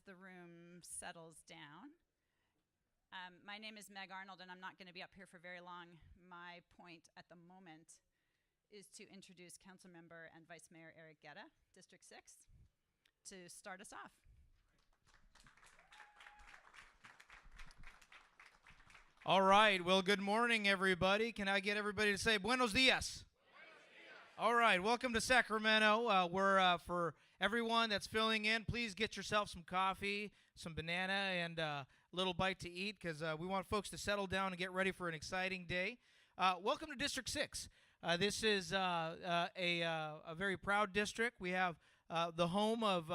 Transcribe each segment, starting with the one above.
the room settles down. My name is Meg Arnold, and I'm not going to be up here for very long. My point at the moment is to introduce Councilmember and Vice Mayor Eric Guerra, District 6, to start us off. All right. Well, good morning, everybody. Can I get everybody to say buenos dias? All right, welcome to Sacramento. For everyone that's filling in, please get yourself some coffee, some banana, and a little bite to eat because we want folks to settle down and get ready for an exciting day. Welcome to District 6. This is a very proud district. We have the home of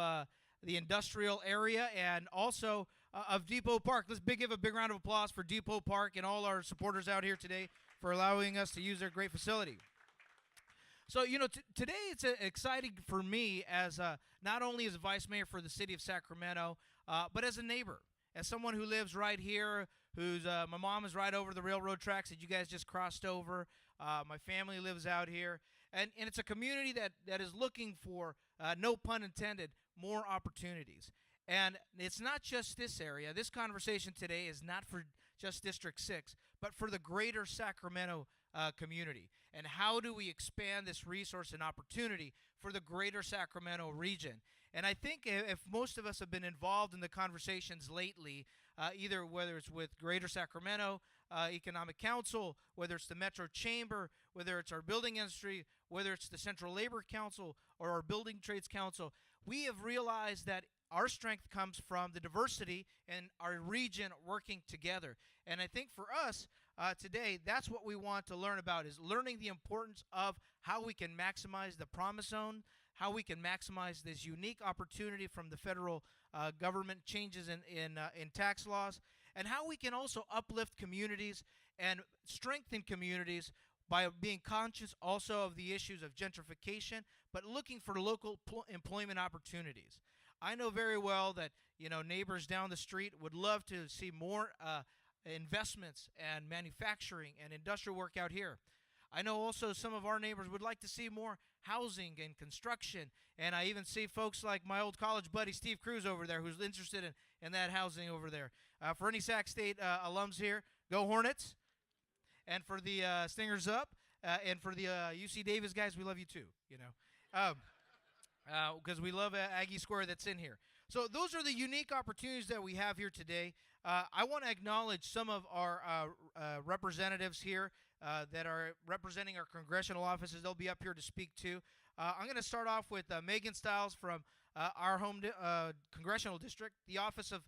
the industrial area and also of Depot Park. Let's give a big round of applause for Depot Park and all our supporters out here today for allowing us to use their great facility. So, today it's exciting for me as not only as a vice mayor for the city of Sacramento, but as a neighbor, as someone who lives right here, my mom is right over the railroad tracks that you guys just crossed over. My family lives out here, and it's a community that is looking for, no pun intended, more opportunities. And it's not just this area. This conversation today is not for just District 6, but for the greater Sacramento community. And how do we expand this resource and opportunity for the greater Sacramento region? And I think if most of us have been involved in the conversations lately, either whether it's with Greater Sacramento Economic Council, whether it's the Metro Chamber, whether it's our building industry, whether it's the Central Labor Council or our Building Trades Council, we have realized that our strength comes from the diversity in our region working together. And I think for us today, that's what we want to learn about, is learning the importance of how we can maximize the Promise Zone, how we can maximize this unique opportunity from the federal government changes in tax laws, and how we can also uplift communities and strengthen communities by being conscious also of the issues of gentrification, but looking for local employment opportunities. I know very well that neighbors down the street would love to see more investments and manufacturing and industrial work out here. I know also some of our neighbors would like to see more housing and construction, and I even see folks like my old college buddy Steve Cruz over there who's interested in that housing over there. For any Sac State alums here, go Hornets! And for the Stingers up, and for the UC Davis guys, we love you too, because we love Aggie Square that's in here. So those are the unique opportunities that we have here today. I want to acknowledge some of our representatives here that are representing our congressional offices. They'll be up here to speak too. I'm going to start off with Megan Stiles from our home congressional district, the office of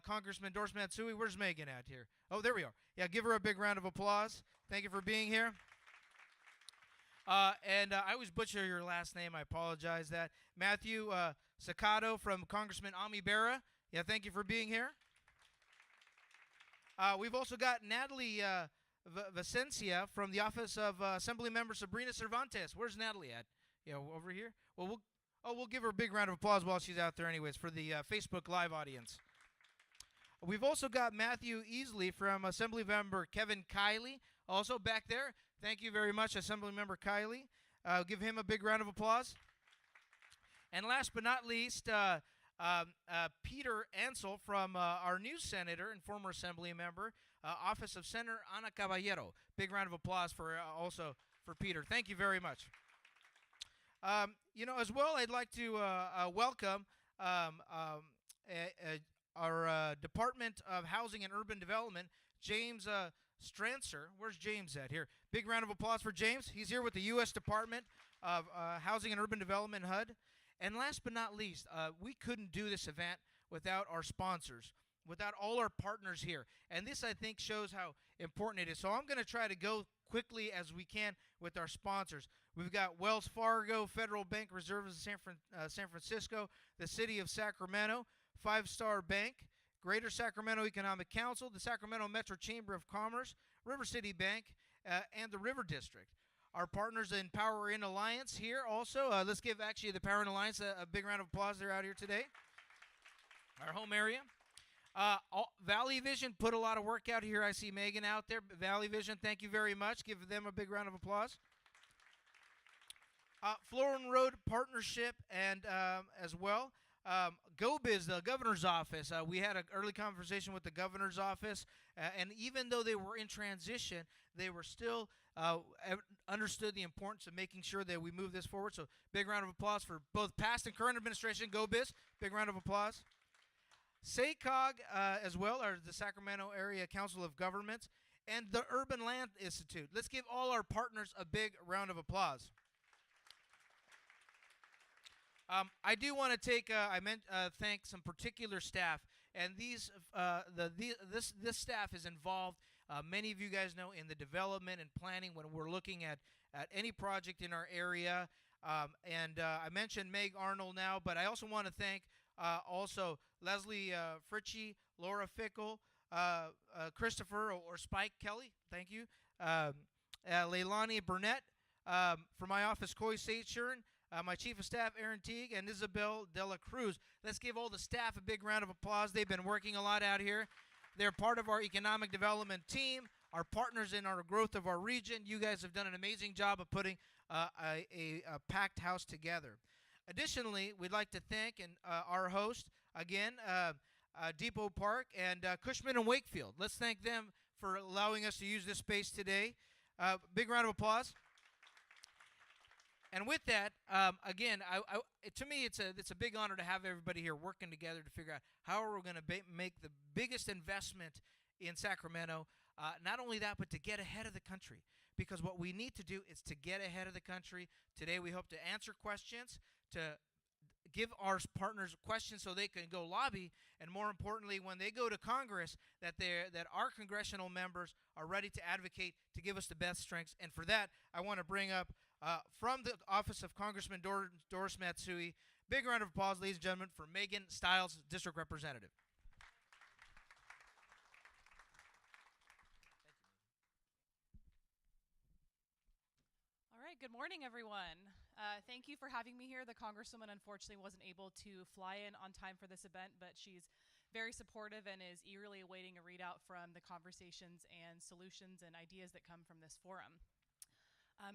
Congressman Doris Matsui. Where's Megan at here? Oh, there we are. Yeah, give her a big round of applause. Thank you for being here. And I always butcher your last name. I apologize that. Matthew Sacato from Congressman Ami Berra. Yeah, thank you for being here. We've also got Natalie Vicencia from the office of Assemblymember Sabrina Cervantes. Where's Natalie at? Yeah, over here? Well, we'll give her a big round of applause while she's out there anyways for the Facebook Live audience. We've also got Matthew Easley from Assemblymember Kevin Kiley, also back there. Thank you very much, Assemblymember Kiley. Give him a big round of applause. And last but not least, Peter Ansel from our new senator and former assembly member, office of Senator Ana Caballero. Big round of applause for also for Peter. Thank you very much. As well, I'd like to welcome our Department of Housing and Urban Development, James Strancer. Where's James at here? Big round of applause for James. He's here with the U.S. Department of Housing and Urban Development, HUD. And last but not least, we couldn't do this event without our sponsors, without all our partners here. And this, I think, shows how important it is. So I'm going to try to go quickly as we can with our sponsors. We've got Wells Fargo, Federal Bank Reserves of San Francisco, the City of Sacramento, Five Star Bank, Greater Sacramento Economic Council, the Sacramento Metro Chamber of Commerce, River City Bank, and the River District. Our partners in Power In Alliance here also. Let's give actually the Power In Alliance a big round of applause. They're out here today. Our home area. Valley Vision put a lot of work out here. I see Megan out there. Valley Vision, thank you very much. Give them a big round of applause. Florin Road Partnership and as well. GoBiz, the governor's office, we had an early conversation with the governor's office, and even though they were in transition, they were still understood the importance of making sure that we move this forward. So big round of applause for both past and current administration. GoBiz, big round of applause. SACOG as well, or the Sacramento Area Council of Governments, and the Urban Land Institute. Let's give all our partners a big round of applause. I do want to thank some particular staff, and this staff is involved. Many of you guys know in the development and planning when we're looking at any project in our area. I mentioned Meg Arnold now, but I also want to thank also Leslie Fritchie, Laura Fickle, Christopher or Spike Kelly. Thank you, Leilani Burnett from my office, Coy Saturin. My Chief of Staff, Aaron Teague, and Isabel Dela Cruz. Let's give all the staff a big round of applause. They've been working a lot out here. They're part of our economic development team, our partners in our growth of our region. You guys have done an amazing job of putting a packed house together. Additionally, we'd like to thank our host, again, Depot Park and Cushman and Wakefield. Let's thank them for allowing us to use this space today. Big round of applause. And with that, again, to me, it's a big honor to have everybody here working together to figure out how are we going to make the biggest investment in Sacramento. Not only that, but to get ahead of the country. Because what we need to do is to get ahead of the country. Today, we hope to answer questions, to give our partners questions so they can go lobby, and more importantly, when they go to Congress, that our congressional members are ready to advocate to give us the best strengths. And for that, I want to bring up from the office of Congressman Doris Matsui, big round of applause, ladies and gentlemen, for Megan Stiles, District Representative. All right, good morning, everyone. Thank you for having me here. The Congresswoman unfortunately wasn't able to fly in on time for this event, but she's very supportive and is eagerly awaiting a readout from the conversations and solutions and ideas that come from this forum.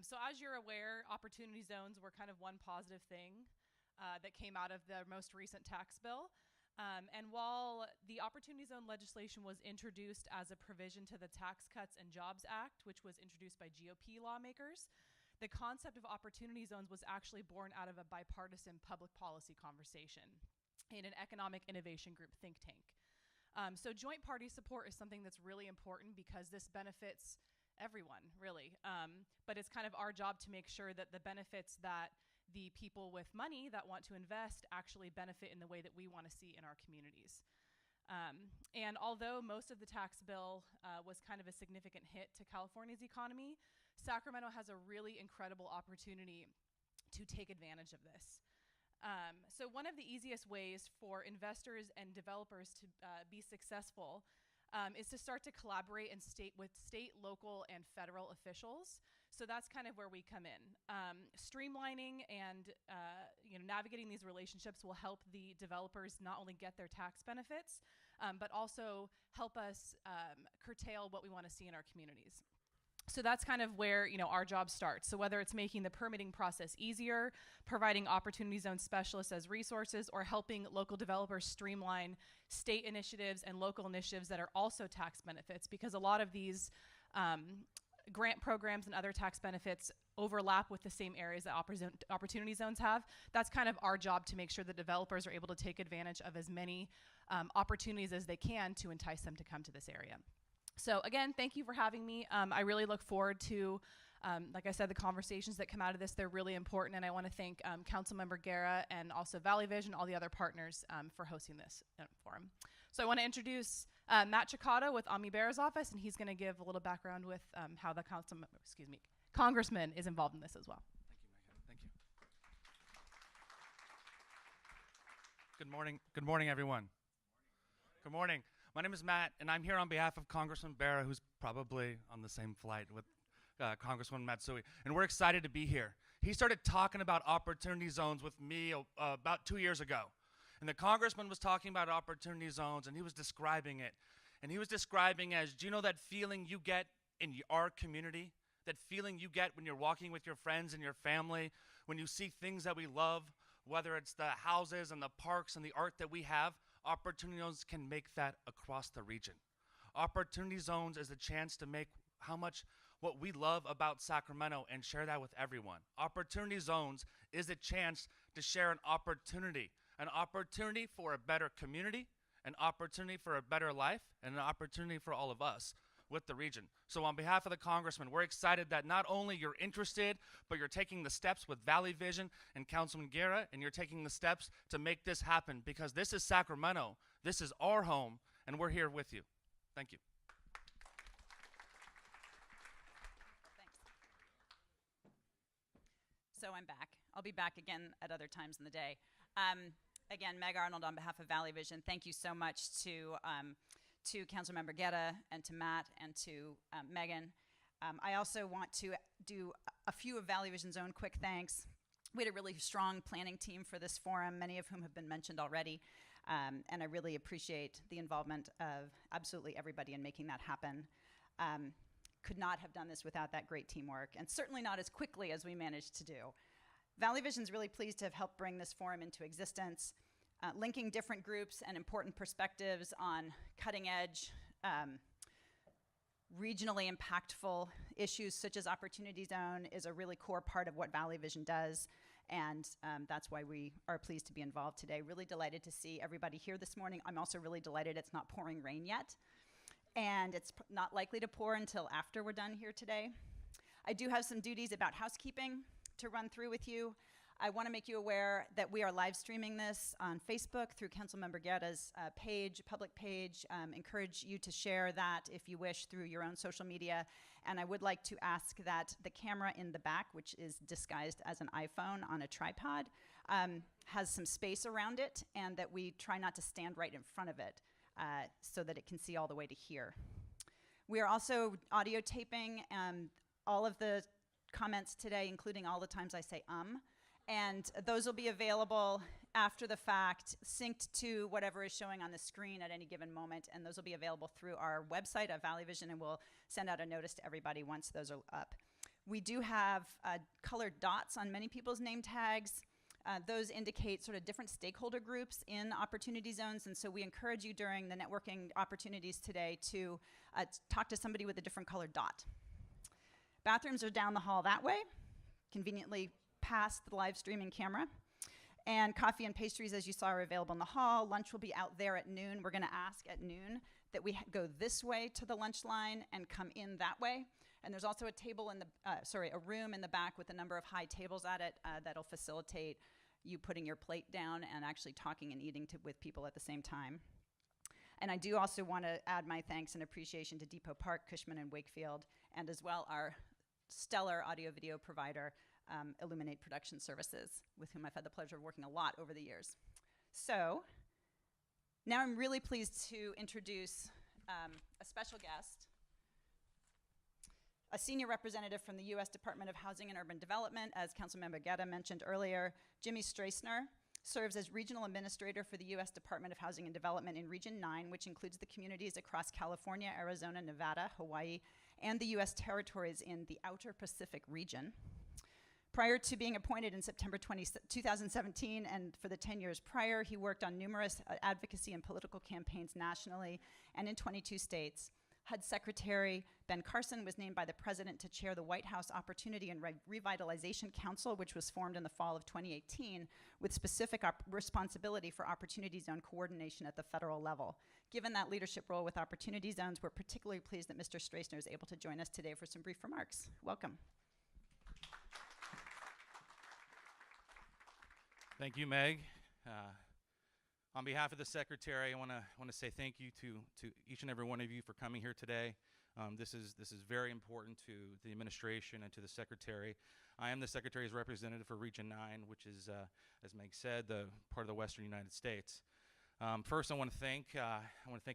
So as you're aware, opportunity zones were kind of one positive thing that came out of the most recent tax bill. And while the Opportunity Zone legislation was introduced as a provision to the Tax Cuts and Jobs Act, which was introduced by GOP lawmakers, the concept of opportunity zones was actually born out of a bipartisan public policy conversation in an economic innovation group think tank. So joint party support is something that's really important because this benefits everyone, really. But it's kind of our job to make sure that the benefits that the people with money that want to invest actually benefit in the way that we want to see in our communities. And although most of the tax bill was kind of a significant hit to California's economy, Sacramento has a really incredible opportunity to take advantage of this. So one of the easiest ways for investors and developers to be successful is to start to collaborate with state, local, and federal officials. So that's kind of where we come in. Streamlining and navigating these relationships will help the developers not only get their tax benefits, but also help us curtail what we want to see in our communities. So that's kind of where our job starts. So whether it's making the permitting process easier, providing opportunity zone specialists as resources, or helping local developers streamline state initiatives and local initiatives that are also tax benefits, because a lot of these grant programs and other tax benefits overlap with the same areas that opportunity zones have. That's kind of our job to make sure that developers are able to take advantage of as many opportunities as they can to entice them to come to this area. So again, thank you for having me. I really look forward to, like I said, the conversations that come out of this. They're really important, and I want to thank Councilmember Guerra and also Valley Vision, all the other partners for hosting this forum. So I want to introduce Matt Chicotto with Ami Bear's office, and he's going to give a little background with how the congressman is involved in this as well. Thank you, Megan. Thank you. Good morning. Good morning, everyone. Good morning. My name is Matt, and I'm here on behalf of Congressman Guerra, who's probably on the same flight with Congresswoman Matsui, and we're excited to be here. He started talking about opportunity zones with me about 2 years ago, and the congressman was talking about opportunity zones, and he was describing it, and he was describing as, do you know that feeling you get in our community, that feeling you get when you're walking with your friends and your family, when you see things that we love whether it's the houses and the parks and the art that we have, opportunity zones can make that across the region. Opportunity zones is a chance to make what we love about Sacramento and share that with everyone. Opportunity zones is a chance to share an opportunity for a better community, an opportunity for a better life, and an opportunity for all of us with the region. So on behalf of the Congressman, we're excited that not only you're interested, but you're taking the steps with Valley Vision and Councilman Guerra, and you're taking the steps to make this happen, because this is Sacramento, this is our home, and we're here with you. Thank you. Thanks. So I'm back. I'll be back again at other times in the day. Again, Meg Arnold on behalf of Valley Vision, thank you so much to Councilmember Guerra and to Matt and to Megan. I also want to do a few of Valley Vision's own quick thanks. We had a really strong planning team for this forum, many of whom have been mentioned already, and I really appreciate the involvement of absolutely everybody in making that happen. Could not have done this without that great teamwork, and certainly not as quickly as we managed to do. Valley Vision's really pleased to have helped bring this forum into existence, linking different groups and important perspectives on cutting-edge, regionally impactful issues such as Opportunity Zone is a really core part of what Valley Vision does, and that's why we are pleased to be involved today. Really delighted to see everybody here this morning. I'm also really delighted it's not pouring rain yet, and it's not likely to pour until after we're done here today. I do have some duties about housekeeping to run through with you. I want to make you aware that we are live streaming this on Facebook through Councilmember Guerra's public page. Encourage you to share that if you wish through your own social media. And I would like to ask that the camera in the back, which is disguised as an iPhone on a tripod, has some space around it, and that we try not to stand right in front of it so that it can see all the way to here. We are also audio taping all of the comments today, including all the times I say and those will be available after the fact, synced to whatever is showing on the screen at any given moment, and those will be available through our website at Valley Vision, and we'll send out a notice to everybody once those are up. We do have colored dots on many people's name tags. Those indicate sort of different stakeholder groups in opportunity zones, and so we encourage you during the networking opportunities today to talk to somebody with a different colored dot. Bathrooms are down the hall that way, conveniently past the live streaming camera. And coffee and pastries, as you saw, are available in the hall. Lunch will be out there at noon. We're going to ask at noon that we go this way to the lunch line and come in that way. And there's also a table in the, a room in the back with a number of high tables at it that'll facilitate you putting your plate down and actually talking and eating with people at the same time. And I do also want to add my thanks and appreciation to Depot Park, Cushman & Wakefield, and as well our stellar audio-video provider, Illuminate Production Services, with whom I've had the pleasure of working a lot over the years. So, now I'm really pleased to introduce a special guest, a senior representative from the U.S. Department of Housing and Urban Development, as Councilmember Guerra mentioned earlier. Jimmy Strassner serves as Regional Administrator for the U.S. Department of Housing and Development in Region 9, which includes the communities across California, Arizona, Nevada, Hawaii, and the U.S. territories in the Outer Pacific region. Prior to being appointed in September 2017, and for the 10 years prior, he worked on numerous advocacy and political campaigns nationally and in 22 states. HUD Secretary Ben Carson was named by the President to chair the White House Opportunity and Revitalization Council, which was formed in the fall of 2018, with specific responsibility for Opportunity Zone coordination at the federal level. Given that leadership role with Opportunity Zones, we're particularly pleased that Mr. Strassner is able to join us today for some brief remarks. Welcome. Thank you, Meg. On behalf of the Secretary, I want to say thank you to each and every one of you for coming here today. This is very important to the administration and to the Secretary. I am the Secretary's representative for Region 9, which is, as Meg said, the part of the Western United States. First, I want to thank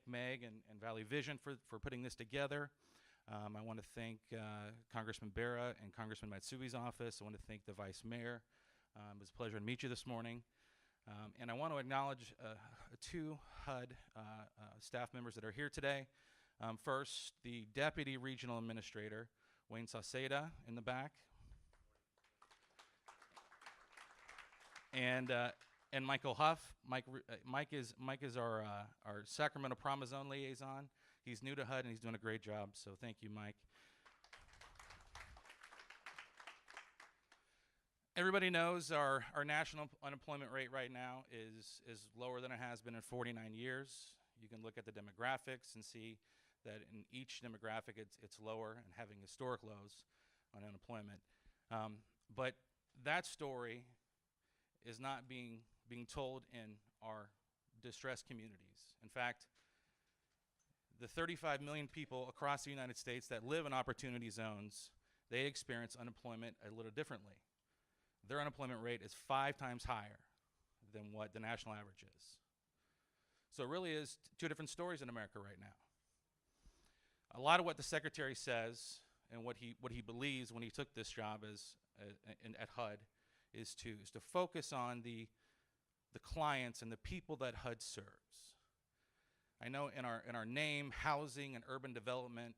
Meg and Valley Vision for putting this together. I want to thank Congressman Guerra and Congressman Matsui's office. I want to thank the Vice Mayor. It was a pleasure to meet you this morning. And I want to acknowledge two HUD staff members that are here today. First, the Deputy Regional Administrator, Wayne Sauceda, in the back. and Michael Huff. Mike is our Sacramento Promise Zone liaison. He's new to HUD and he's doing a great job. So thank you, Mike. Everybody knows our national unemployment rate right now is lower than it has been in 49 years. You can look at the demographics and see that in each demographic it's lower and having historic lows on unemployment. But that story is not being told in our distressed communities. In fact, the 35 million people across the United States that live in opportunity zones, they experience unemployment a little differently. Their unemployment rate is 5 times higher than what the national average is. So it really is two different stories in America right now. A lot of what the secretary says and what he believes when he took this job at HUD is to focus on the clients and the people that HUD serves. I know in our name, housing and urban development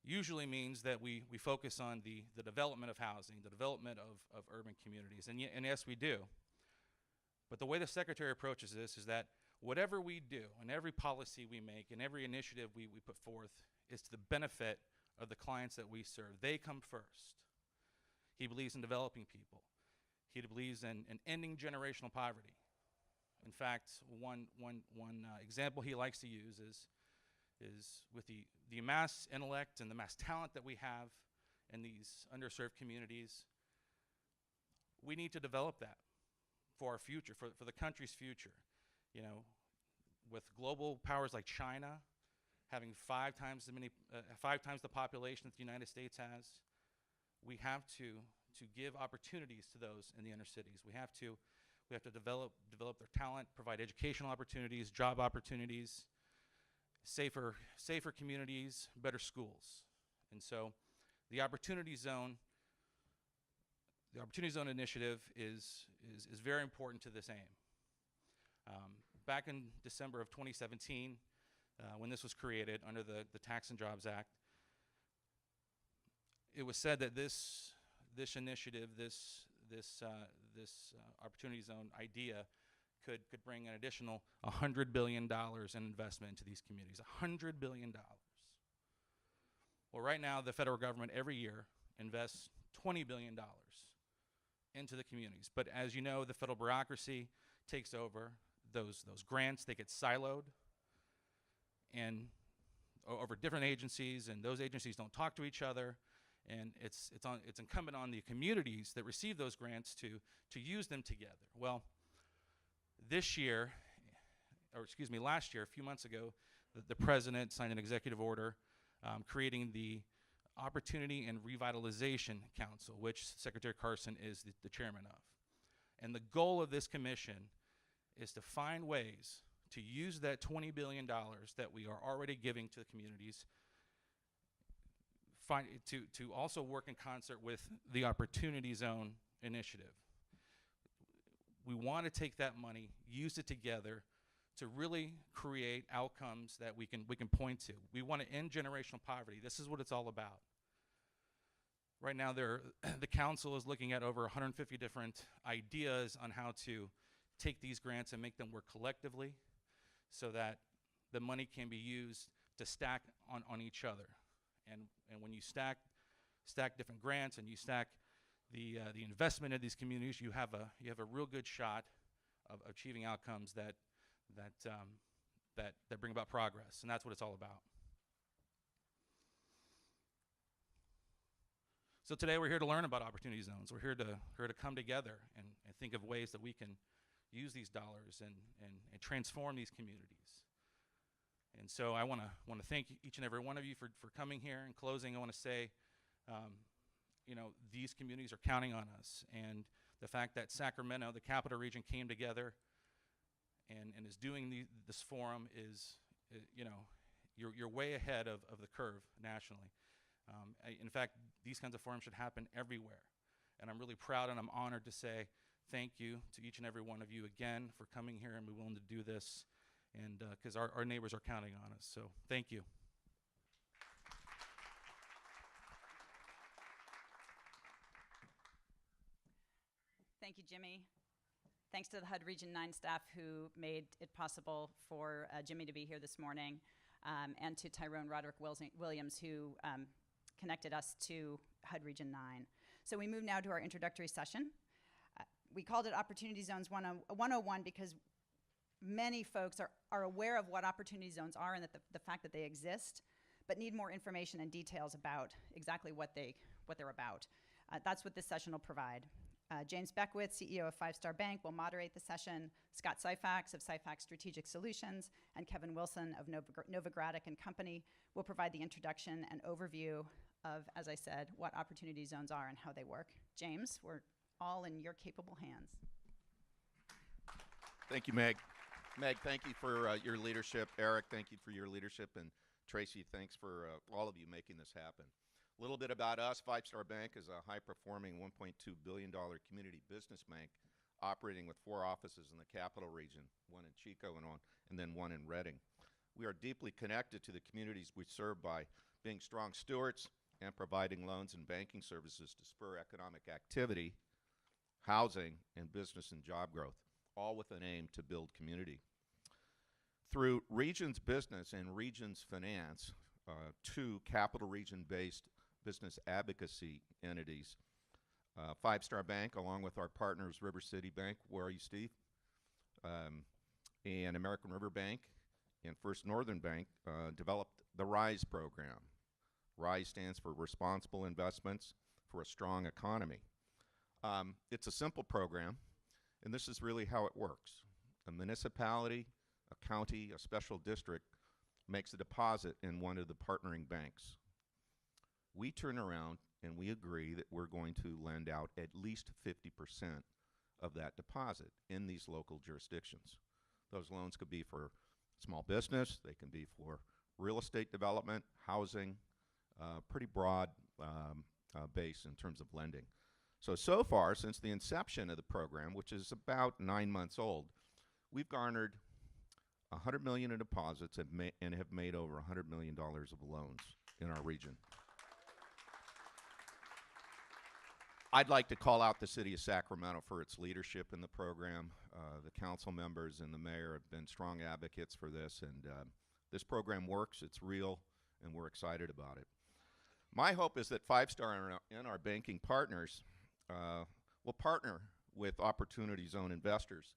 usually means that we focus on the development of housing, the development of urban communities, and yes, we do. But the way the secretary approaches this is that whatever we do and every policy we make and every initiative we put forth is to the benefit of the clients that we serve. They come first. He believes in developing people. He believes in ending generational poverty. In fact, one example he likes to use is with the mass intellect and the mass talent that we have in these underserved communities, we need to develop that for our future, for the country's future. You know, with global powers like China having 5 times the population that the United States has, we have to give opportunities to those in the inner cities. We have to develop their talent, provide educational opportunities, job opportunities, safer communities, better schools. And so the Opportunity Zone initiative is very important to this aim. Back in December of 2017, when this was created under the Tax and Jobs Act, it was said that this initiative, this Opportunity Zone idea could bring an additional $100 billion in investment into these communities. $100 billion. Well, right now, the federal government every year invests $20 billion into the communities. But as you know, the federal bureaucracy takes over those grants. They get siloed and over different agencies, and those agencies don't talk to each other. And it's incumbent on the communities that receive those grants to use them together. Well, last year, a few months ago, the president signed an executive order creating the Opportunity and Revitalization Council, which Secretary Carson is the chairman of. And the goal of this commission is to find ways to use that $20 billion that we are already giving to the communities, to also work in concert with the Opportunity Zone initiative. We want to take that money, use it together to really create outcomes that we can point to. We want to end generational poverty. This is what it's all about. Right now, the council is looking at over 150 different ideas on how to take these grants and make them work collectively so that the money can be used to stack on each other. And when you stack different grants and you stack the investment in these communities, you have a real good shot of achieving outcomes that bring about progress, and that's what it's all about. So today we're here to learn about opportunity zones. We're here to come together and think of ways that we can use these dollars and transform these communities. And so I want to thank each and every one of you for coming here. In closing, I want to say, these communities are counting on us, and the fact that Sacramento, the capital region, came together and is doing this forum is, you're way ahead of the curve nationally. In fact, these kinds of forums should happen everywhere, and I'm really proud and I'm honored to say thank you to each and every one of you again for coming here and be willing to do this, and because our neighbors are counting on us. So thank you. Thank you, Jimmy. Thanks to the HUD Region 9 staff who made it possible for Jimmy to be here this morning, and to Tyrone Roderick Williams who connected us to HUD Region 9. So we move now to our introductory session. We called it Opportunity Zones 101 because many folks are aware of what opportunity zones are and that the fact that they exist, but need more information and details about exactly what they're about. That's what this session will provide. James Beckwith, CEO of 5 Star Bank, will moderate the session. Scott Syfax of Syfax Strategic Solutions and Kevin Wilson of Novogradac and Company will provide the introduction and overview of, as I said, what opportunity zones are and how they work. James, we're all in your capable hands. Thank you, Meg. Meg, thank you for your leadership. Eric, thank you for your leadership. And Tracy, thanks for all of you making this happen. A little bit about us. 5 Star Bank is a high-performing $1.2 billion community business bank operating with 4 offices in the capital region, 1 in Chico and then 1 in Redding. We are deeply connected to the communities we serve by being strong stewards and providing loans and banking services to spur economic activity, housing, and business and job growth, all with an aim to build community. Through Regions Business and Regions Finance, 2 capital region-based business advocacy entities, 5 Star Bank, along with our partners River City Bank, where are you, Steve? And American River Bank and First Northern Bank developed the RISE program. RISE stands for Responsible Investments for a Strong Economy. It's a simple program, and this is really how it works. A municipality, a county, a special district makes a deposit in one of the partnering banks. We turn around and we agree that we're going to lend out at least 50% of that deposit in these local jurisdictions. Those loans could be for small business, they can be for real estate development, housing, pretty broad base in terms of lending. So far, since the inception of the program, which is about 9 months old, we've garnered $100 million in deposits and have made over $100 million of loans in our region. I'd like to call out the City of Sacramento for its leadership in the program. The council members and the mayor have been strong advocates for this, and this program works, it's real, and we're excited about it. My hope is that 5 Star and our banking partners will partner with Opportunity Zone investors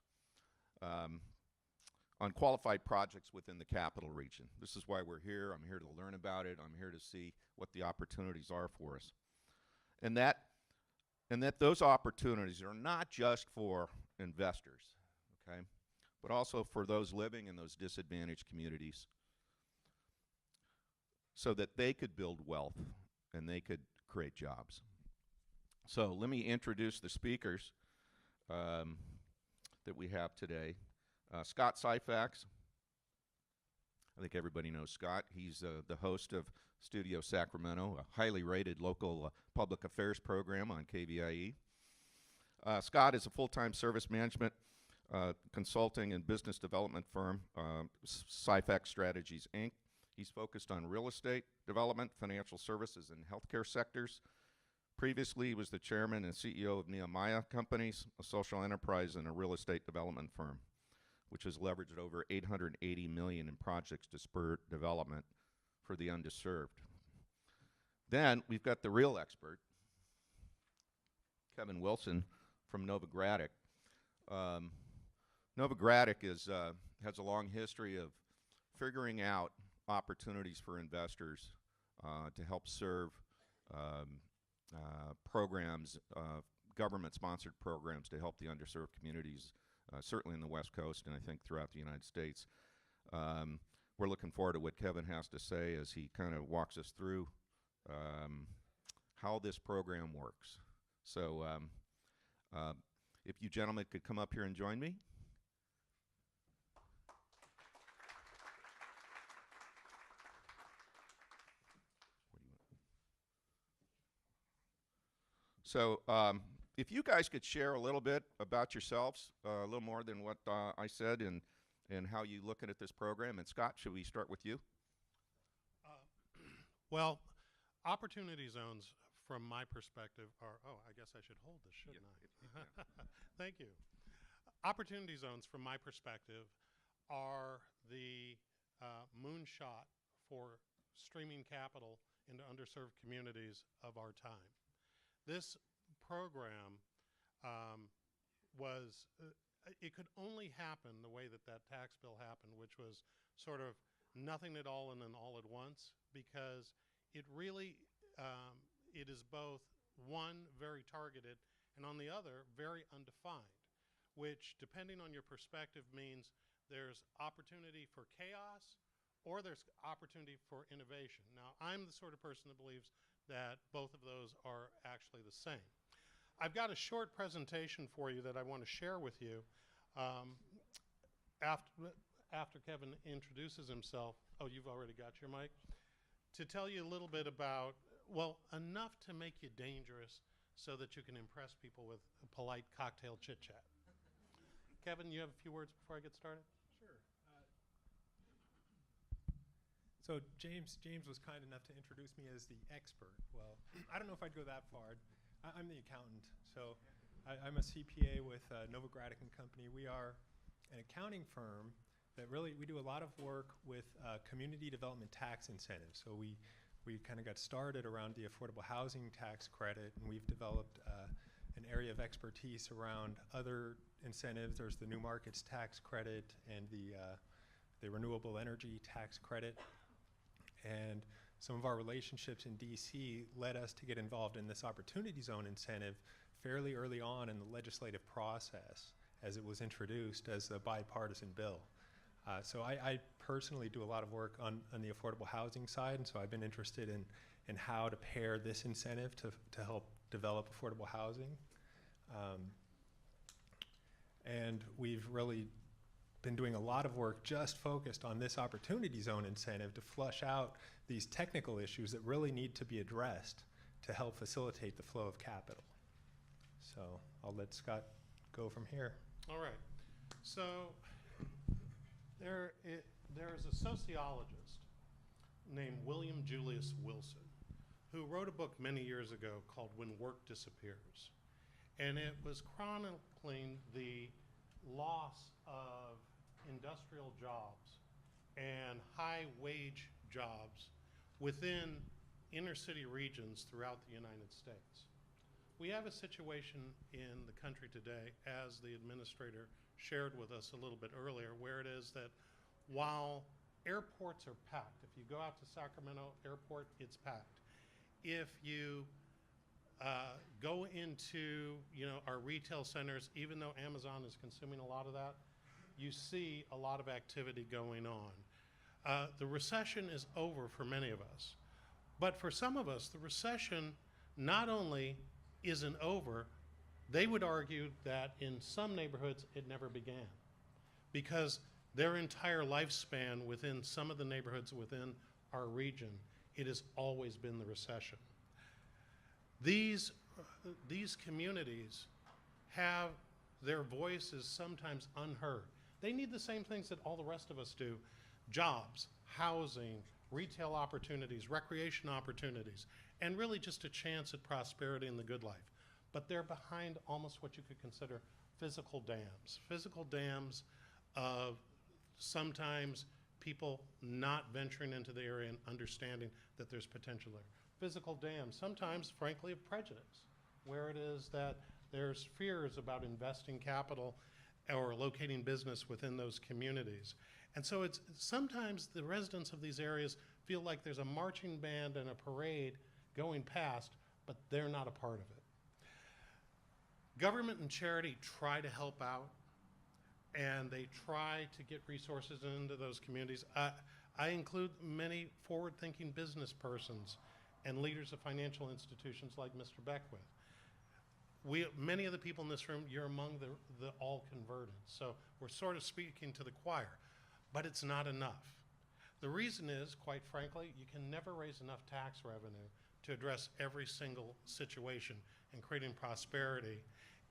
on qualified projects within the capital region. This is why we're here. I'm here to learn about it. I'm here to see what the opportunities are for us. And that those opportunities are not just for investors, okay, but also for those living in those disadvantaged communities so that they could build wealth and they could create jobs. So let me introduce the speakers that we have today. Scott Syfax. I think everybody knows Scott. He's the host of Studio Sacramento, a highly rated local public affairs program on KVIE. Scott is a full-time service management consulting and business development firm, Syfax Strategies, Inc. He's focused on real estate development, financial services, and healthcare sectors. Previously, he was the chairman and CEO of Nehemiah Companies, a social enterprise and a real estate development firm, which has leveraged over $880 million in projects to spur development for the underserved. Then we've got the real expert, Kevin Wilson from Novogradac. Novogradac has a long history of figuring out opportunities for investors to help serve programs, government-sponsored programs to help the underserved communities, certainly in the West Coast and I think throughout the United States. We're looking forward to what Kevin has to say as he kind of walks us through how this program works. So if you gentlemen could come up here and join me. So if you guys could share a little bit about yourselves, a little more than what I said, and how you looking at this program. And Scott, should we start with you? Well, opportunity zones, from my perspective, are, oh, I guess I should hold this, shouldn't I? Thank you. Opportunity zones, from my perspective, are the moonshot for streaming capital into underserved communities of our time. This program it could only happen the way that that tax bill happened, which was sort of nothing at all and then all at once, because it really, it is both, one, very targeted, and on the other, very undefined, which, depending on your perspective, means there's opportunity for chaos or there's opportunity for innovation. Now, I'm the sort of person that believes that both of those are actually the same. I've got a short presentation for you that I want to share with you. After Kevin introduces himself, oh, you've already got your mic, to tell you a little bit about, well, enough to make you dangerous so that you can impress people with a polite cocktail chit-chat. Kevin, you have a few words before I get started? Sure. So James was kind enough to introduce me as the expert. Well, I don't know if I'd go that far. I'm the accountant. So I'm a CPA with Novogradic & Company. We are an accounting firm that really, we do a lot of work with community development tax incentives. So we kind of got started around the affordable housing tax credit, and we've developed an area of expertise around other incentives. There's the new markets tax credit and the renewable energy tax credit. And some of our relationships in DC led us to get involved in this opportunity zone incentive fairly early on in the legislative process as it was introduced as a bipartisan bill. So I personally do a lot of work on the affordable housing side, and so I've been interested in how to pair this incentive to help develop affordable housing. And we've really been doing a lot of work just focused on this opportunity zone incentive to flush out these technical issues that really need to be addressed to help facilitate the flow of capital. So I'll let Scott go from here. All right. So there is a sociologist named William Julius Wilson who wrote a book many years ago called When Work Disappears. And it was chronicling the loss of industrial jobs and high wage jobs within inner city regions throughout the United States. We have a situation in the country today, as the administrator shared with us a little bit earlier, where it is that while airports are packed, if you go out to Sacramento Airport, it's packed. If you go into our retail centers, even though Amazon is consuming a lot of that, you see a lot of activity going on. The recession is over for many of us. But for some of us, the recession not only isn't over, they would argue that in some neighborhoods it never began, because their entire lifespan within some of the neighborhoods within our region, it has always been the recession. These communities have their voices sometimes unheard. They need the same things that all the rest of us do: jobs, housing, retail opportunities, recreation opportunities, and really just a chance at prosperity and the good life. But they're behind almost what you could consider physical dams of sometimes people not venturing into the area and understanding that there's potential there. Physical dams, sometimes, frankly, of prejudice, where it is that there's fears about investing capital or locating business within those communities. And so it's sometimes the residents of these areas feel like there's a marching band and a parade going past, but they're not a part of it. Government and charity try to help out, and they try to get resources into those communities. I include many forward-thinking business persons and leaders of financial institutions like Mr. Beckwith. Many of the people in this room, you're among the all converted. So we're sort of speaking to the choir, but it's not enough. The reason is, quite frankly, you can never raise enough tax revenue to address every single situation and creating prosperity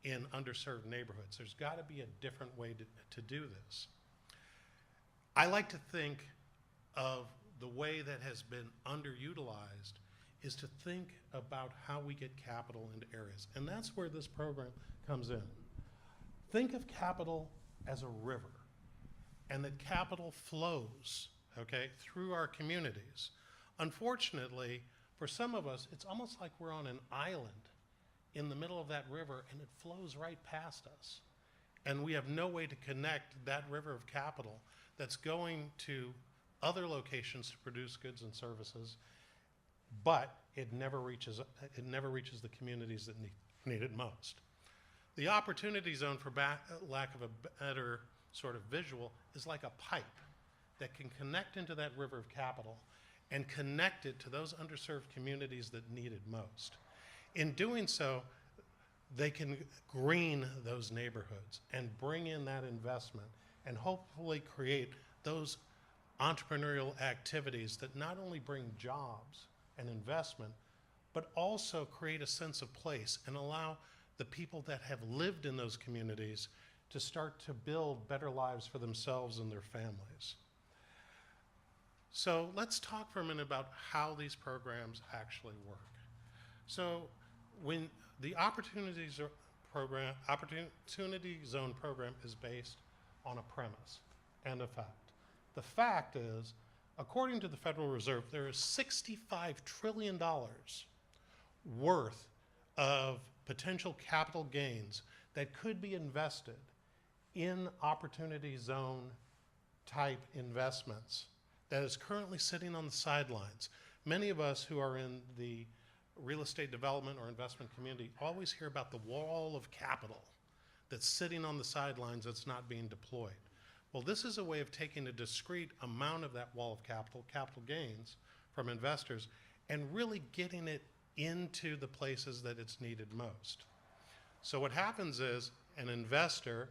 in underserved neighborhoods. There's got to be a different way to do this. I like to think of the way that has been underutilized is to think about how we get capital into areas. And that's where this program comes in. think of capital as a river, and that capital flows, okay, through our communities. Unfortunately, for some of us, it's almost like we're on an island in the middle of that river, and it flows right past us. And we have no way to connect that river of capital that's going to other locations to produce goods and services, but it never reaches the communities that need it most. The opportunity zone, for lack of a better sort of visual, is like a pipe that can connect into that river of capital and connect it to those underserved communities that need it most. In doing so, they can green those neighborhoods and bring in that investment and hopefully create those entrepreneurial activities that not only bring jobs and investment, but also create a sense of place and allow the people that have lived in those communities to start to build better lives for themselves and their families. So let's talk for a minute about how these programs actually work. So when the Opportunity Zone program is based on a premise and a fact. The fact is, according to the Federal Reserve, there is $65 trillion worth of potential capital gains that could be invested in Opportunity Zone type investments that is currently sitting on the sidelines. Many of us who are in the real estate development or investment community always hear about the wall of capital that's sitting on the sidelines that's not being deployed. Well, this is a way of taking a discrete amount of that wall of capital gains from investors, and really getting it into the places that it's needed most. So what happens is an investor,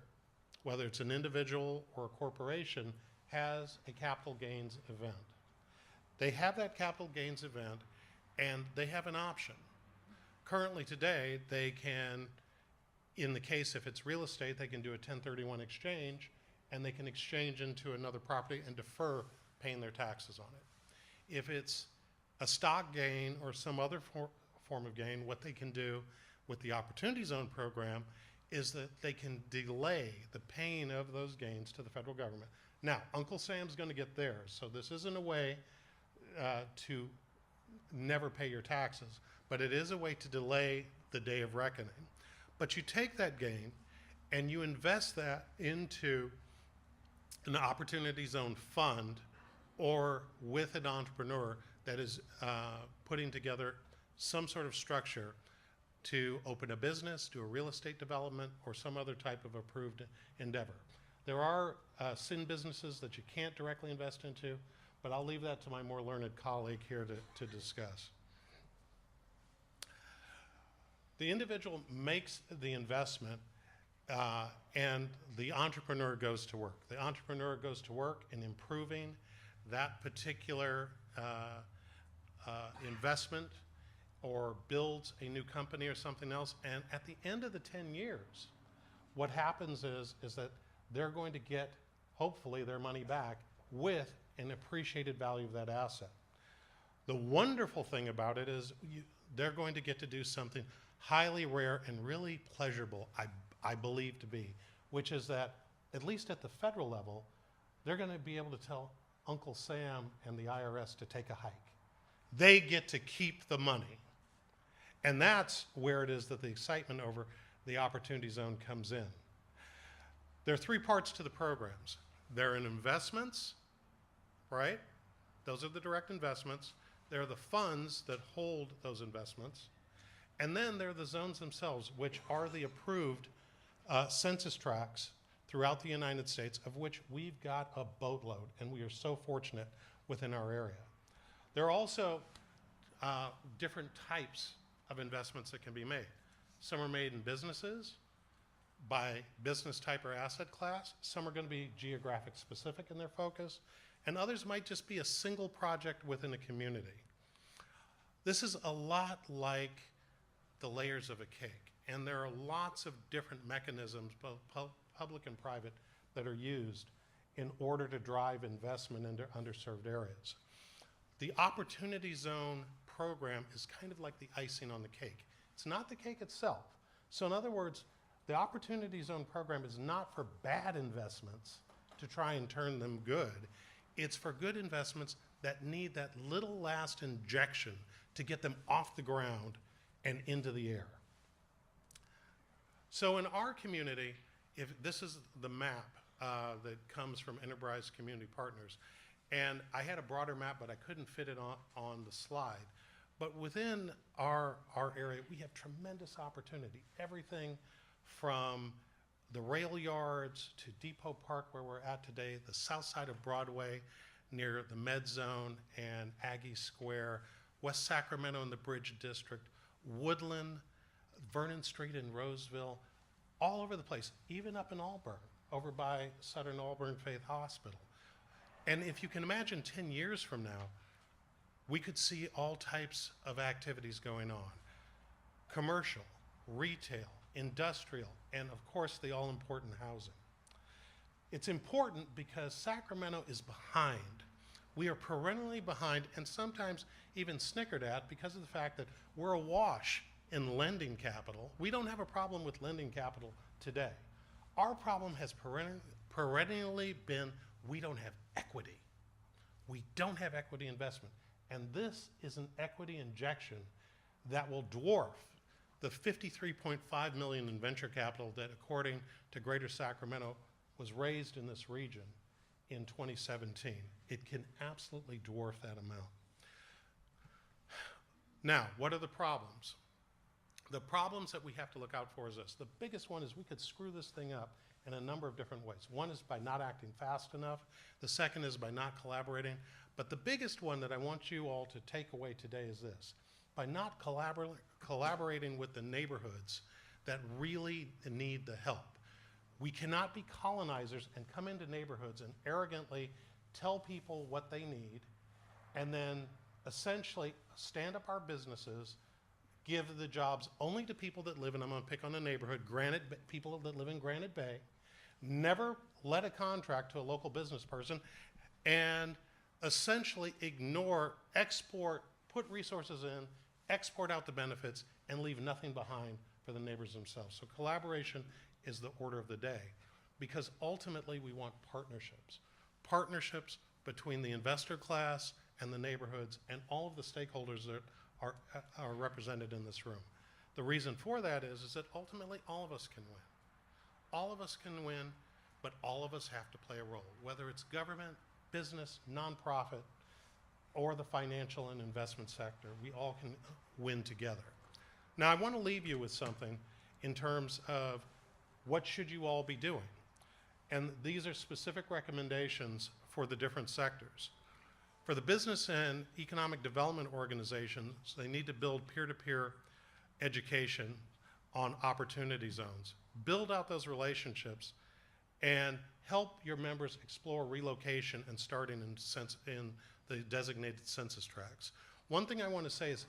whether it's an individual or a corporation, has a capital gains event. They have that capital gains event, and they have an option. Currently today, they can, in the case if it's real estate, they can do a 1031 exchange, and they can exchange into another property and defer paying their taxes on it. If it's a stock gain or some other form of gain, what they can do with the Opportunity Zone program is that they can delay the paying of those gains to the federal government. Now, Uncle Sam's going to get theirs, so this isn't a way to never pay your taxes, but it is a way to delay the day of reckoning. But you take that gain and you invest that into an Opportunity Zone fund, or with an entrepreneur that is putting together some sort of structure to open a business, do a real estate development, or some other type of approved endeavor. There are sin businesses that you can't directly invest into, but I'll leave that to my more learned colleague here to discuss. The individual makes the investment, and the entrepreneur goes to work. The entrepreneur goes to work in improving that particular investment, or builds a new company or something else. And at the end of the 10 years, what happens is that they're going to get, hopefully, their money back with an appreciated value of that asset. The wonderful thing about it is they're going to get to do something highly rare and really pleasurable, I believe to be, which is that, at least at the federal level, they're going to be able to tell Uncle Sam and the IRS to take a hike. They get to keep the money. And that's where it is that the excitement over the Opportunity Zone comes in. There are three parts to the programs. There are investments, right? Those are the direct investments. There are the funds that hold those investments. And then there are the zones themselves, which are the approved census tracts throughout the United States, of which we've got a boatload, and we are so fortunate within our area. There are also different types of investments that can be made. Some are made in businesses by business type or asset class. Some are going to be geographic specific in their focus, and others might just be a single project within a community. This is a lot like the layers of a cake, and there are lots of different mechanisms, both public and private, that are used in order to drive investment into underserved areas. The Opportunity Zone program is kind of like the icing on the cake. It's not the cake itself. So in other words, the Opportunity Zone program is not for bad investments to try and turn them good. It's for good investments that need that little last injection to get them off the ground and into the air. So in our community, if this is the map that comes from Enterprise Community Partners, and I had a broader map, but I couldn't fit it on the slide. But within our area, we have tremendous opportunity. Everything from the rail yards to Depot Park, where we're at today, the south side of Broadway near the Med Zone and Aggie Square, West Sacramento and the Bridge District, Woodland, Vernon Street in Roseville, all over the place, even up in Auburn, over by Southern Auburn Faith Hospital. And if you can imagine 10 years from now, we could see all types of activities going on. Commercial, retail, industrial, and of course the all-important housing. It's important because Sacramento is behind. We are perennially behind and sometimes even snickered at because of the fact that we're awash in lending capital. We don't have a problem with lending capital today. Our problem has perennially been we don't have equity. We don't have equity investment. And this is an equity injection that will dwarf the $53.5 million in venture capital that, according to Greater Sacramento, was raised in this region in 2017. It can absolutely dwarf that amount. Now, what are the problems? The problems that we have to look out for is this. The biggest one is we could screw this thing up in a number of different ways. One is by not acting fast enough. The second is by not collaborating. But the biggest one that I want you all to take away today is this. By not collaborating with the neighborhoods that really need the help. We cannot be colonizers and come into neighborhoods and arrogantly tell people what they need and then essentially stand up our businesses, give the jobs only to people that live in, I'm going to pick on a neighborhood, people that live in Granite Bay, never let a contract to a local business person, and essentially ignore, export, put resources in, export out the benefits, and leave nothing behind for the neighbors themselves. So collaboration is the order of the day, because ultimately we want partnerships. Partnerships between the investor class and the neighborhoods and all of the stakeholders that are represented in this room. The reason for that is that ultimately all of us can win. All of us can win, but all of us have to play a role, whether it's government, business, nonprofit, or the financial and investment sector. We all can win together. Now, I want to leave you with something in terms of what should you all be doing. And these are specific recommendations for the different sectors. For the business and economic development organizations, they need to build peer-to-peer education on opportunity zones. Build out those relationships and help your members explore relocation and starting in the designated census tracts. One thing I want to say is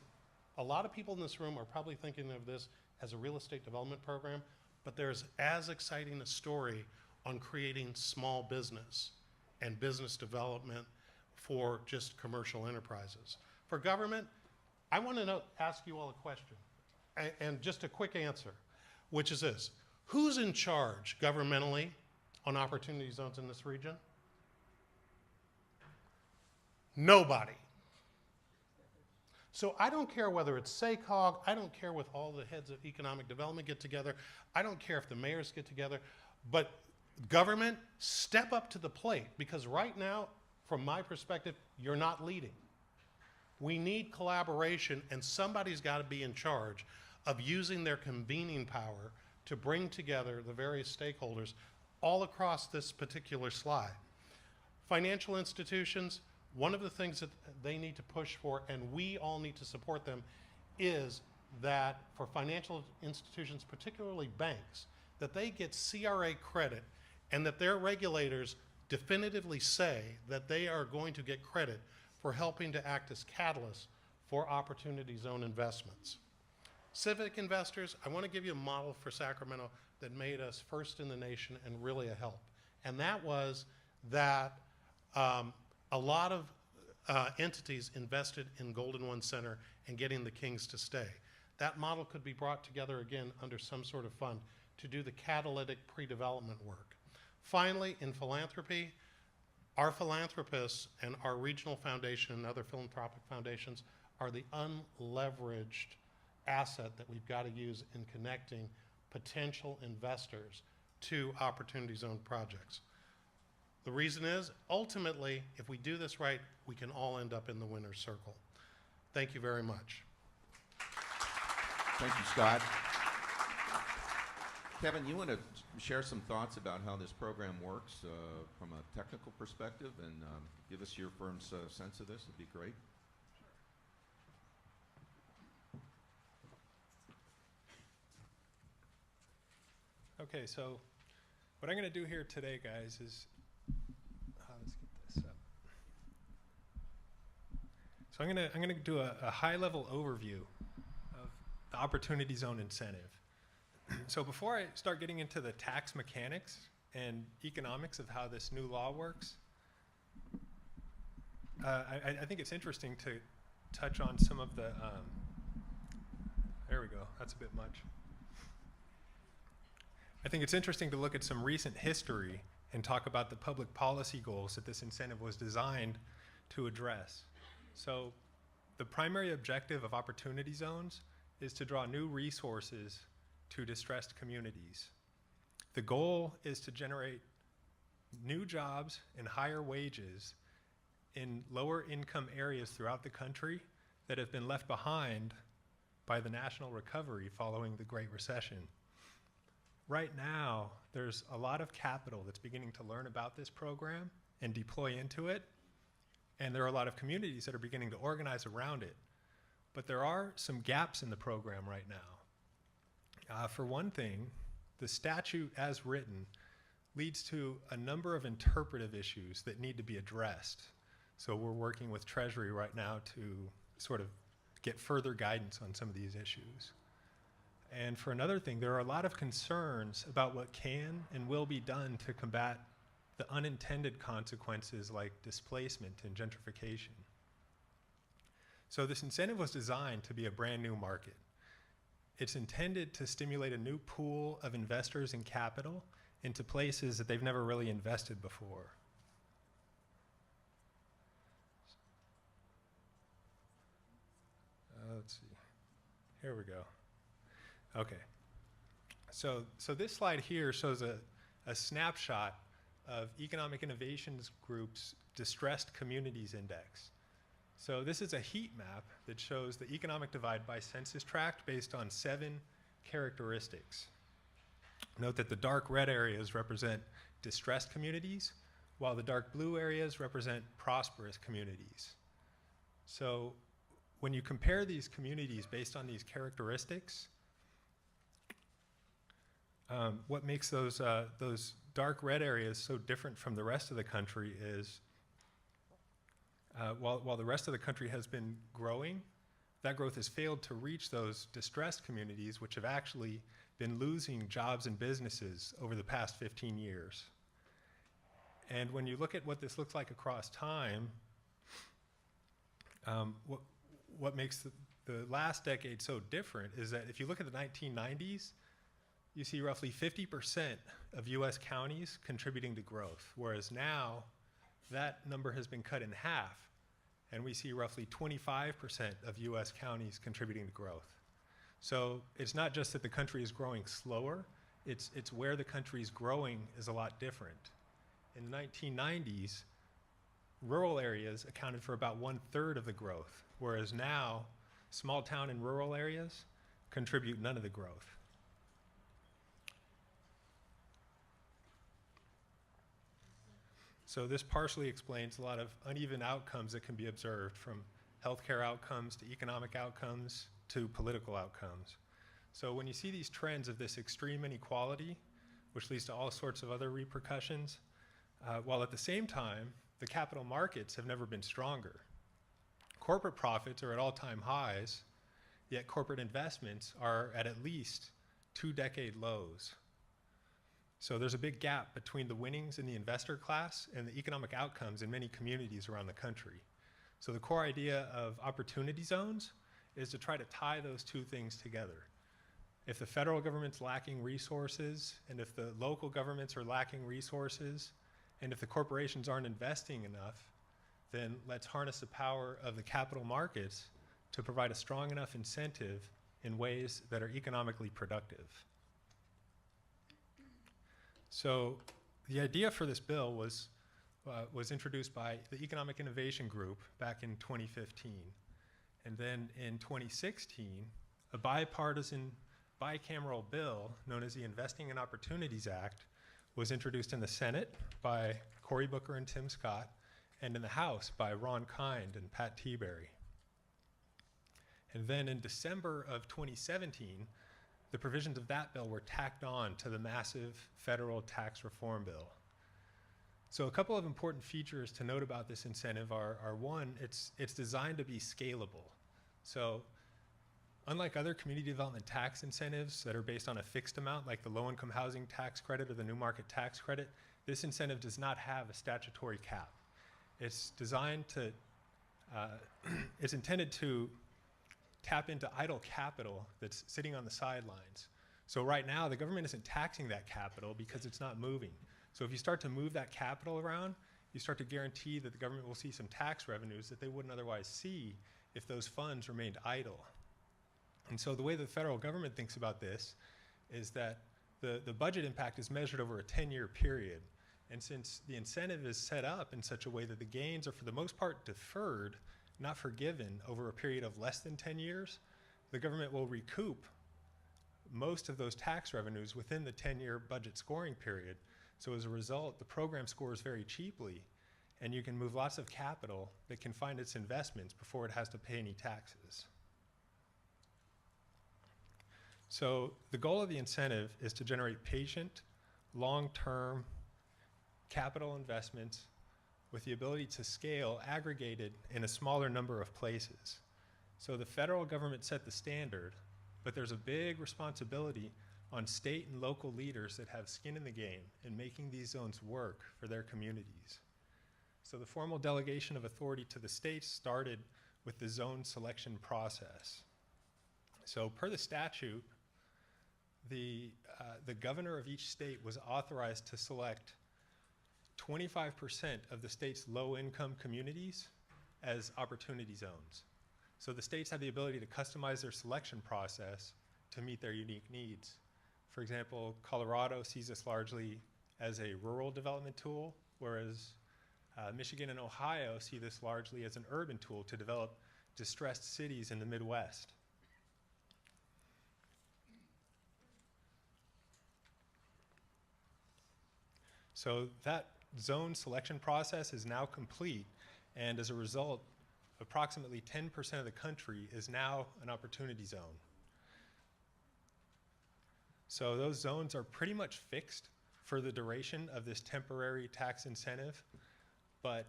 a lot of people in this room are probably thinking of this as a real estate development program, but there's as exciting a story on creating small business and business development for just commercial enterprises. For government, I want to ask you all a question, and just a quick answer, which is this. Who's in charge governmentally on opportunity zones in this region? Nobody. So I don't care whether it's SACOG, I don't care with all the heads of economic development get together, I don't care if the mayors get together, but government, step up to the plate, because right now, from my perspective, you're not leading. We need collaboration, and somebody's got to be in charge of using their convening power to bring together the various stakeholders all across this particular slide. Financial institutions, one of the things that they need to push for, and we all need to support them, is that for financial institutions, particularly banks, that they get CRA credit and that their regulators definitively say that they are going to get credit for helping to act as catalysts for opportunity zone investments. Civic investors, I want to give you a model for Sacramento that made us first in the nation and really a help. And that was that a lot of entities invested in Golden One Center and getting the Kings to stay. That model could be brought together again under some sort of fund to do the catalytic pre-development work. Finally, in philanthropy, our philanthropists and our regional foundation and other philanthropic foundations are the unleveraged asset that we've got to use in connecting potential investors to opportunity zone projects. The reason is, ultimately, if we do this right, we can all end up in the winner's circle. Thank you very much. Thank you, Scott. Kevin, you want to share some thoughts about how this program works from a technical perspective and give us your firm's sense of this? It'd be great. Okay, so what I'm going to do here today, guys, is let's get this up. So I'm going to do a high-level overview of the Opportunity Zone incentive. So before I start getting into the tax mechanics and economics of how this new law works, I think it's interesting to touch on some of the, there we go, that's a bit much. I think it's interesting to look at some recent history and talk about the public policy goals that this incentive was designed to address. So the primary objective of opportunity zones is to draw new resources to distressed communities. The goal is to generate new jobs and higher wages in lower income areas throughout the country that have been left behind by the national recovery following the Great Recession. Right now, there's a lot of capital that's beginning to learn about this program and deploy into it, and there are a lot of communities that are beginning to organize around it. But there are some gaps in the program right now. For one thing, the statute as written leads to a number of interpretive issues that need to be addressed. So we're working with Treasury right now to sort of get further guidance on some of these issues. And for another thing, there are a lot of concerns about what can and will be done to combat the unintended consequences like displacement and gentrification. So this incentive was designed to be a brand new market. It's intended to stimulate a new pool of investors and capital into places that they've never really invested before. Let's see. Here we go. Okay. So this slide here shows a snapshot of Economic Innovations Group's Distressed Communities Index. So this is a heat map that shows the economic divide by census tract based on 7 characteristics. Note that the dark red areas represent distressed communities, while the dark blue areas represent prosperous communities. So when you compare these communities based on these characteristics, what makes those dark red areas so different from the rest of the country is while the rest of the country has been growing, that growth has failed to reach those distressed communities which have actually been losing jobs and businesses over the past 15 years. And when you look at what this looks like across time, what makes the last decade so different is that if you look at the 1990s, you see roughly 50% of US counties contributing to growth, whereas now that number has been cut in half, and we see roughly 25% of US counties contributing to growth. So it's not just that the country is growing slower, it's where the country is growing is a lot different. In the 1990s, rural areas accounted for about 1/3 of the growth, whereas now small town and rural areas contribute none of the growth. So this partially explains a lot of uneven outcomes that can be observed, from healthcare outcomes to economic outcomes to political outcomes. So when you see these trends of this extreme inequality, which leads to all sorts of other repercussions, while at the same time, the capital markets have never been stronger. Corporate profits are at all-time highs, yet corporate investments are at least 2-decade lows. So there's a big gap between the winnings in the investor class and the economic outcomes in many communities around the country. So the core idea of opportunity zones is to try to tie those two things together. If the federal government's lacking resources, and if the local governments are lacking resources, and if the corporations aren't investing enough, then let's harness the power of the capital markets to provide a strong enough incentive in ways that are economically productive. So the idea for this bill was introduced by the Economic Innovation Group back in 2015. And then in 2016, a bipartisan bicameral bill known as the Investing in Opportunities Act was introduced in the Senate by Cory Booker and Tim Scott, and in the House by Ron Kind and Pat Tiberi. And then in December of 2017, the provisions of that bill were tacked on to the massive federal tax reform bill. So a couple of important features to note about this incentive are one, it's designed to be scalable. So unlike other community development tax incentives that are based on a fixed amount, like the low-income housing tax credit or the new market tax credit, this incentive does not have a statutory cap. It's designed to, it's intended to tap into idle capital that's sitting on the sidelines. So right now, the government isn't taxing that capital because it's not moving. So if you start to move that capital around, you start to guarantee that the government will see some tax revenues that they wouldn't otherwise see if those funds remained idle. And so the way the federal government thinks about this is that the budget impact is measured over a 10-year period. And since the incentive is set up in such a way that the gains are for the most part deferred, not forgiven over a period of less than 10 years, the government will recoup most of those tax revenues within the 10-year budget scoring period. So as a result, the program scores very cheaply, and you can move lots of capital that can find its investments before it has to pay any taxes. So the goal of the incentive is to generate patient, long-term capital investments with the ability to scale aggregated in a smaller number of places. So the federal government set the standard, but there's a big responsibility on state and local leaders that have skin in the game in making these zones work for their communities. So the formal delegation of authority to the states started with the zone selection process. So per the statute, the governor of each state was authorized to select 25% of the state's low-income communities as opportunity zones. So the states have the ability to customize their selection process to meet their unique needs. For example, Colorado sees this largely as a rural development tool, whereas Michigan and Ohio see this largely as an urban tool to develop distressed cities in the Midwest. So that zone selection process is now complete, and as a result, approximately 10% of the country is now an opportunity zone. So those zones are pretty much fixed for the duration of this temporary tax incentive, but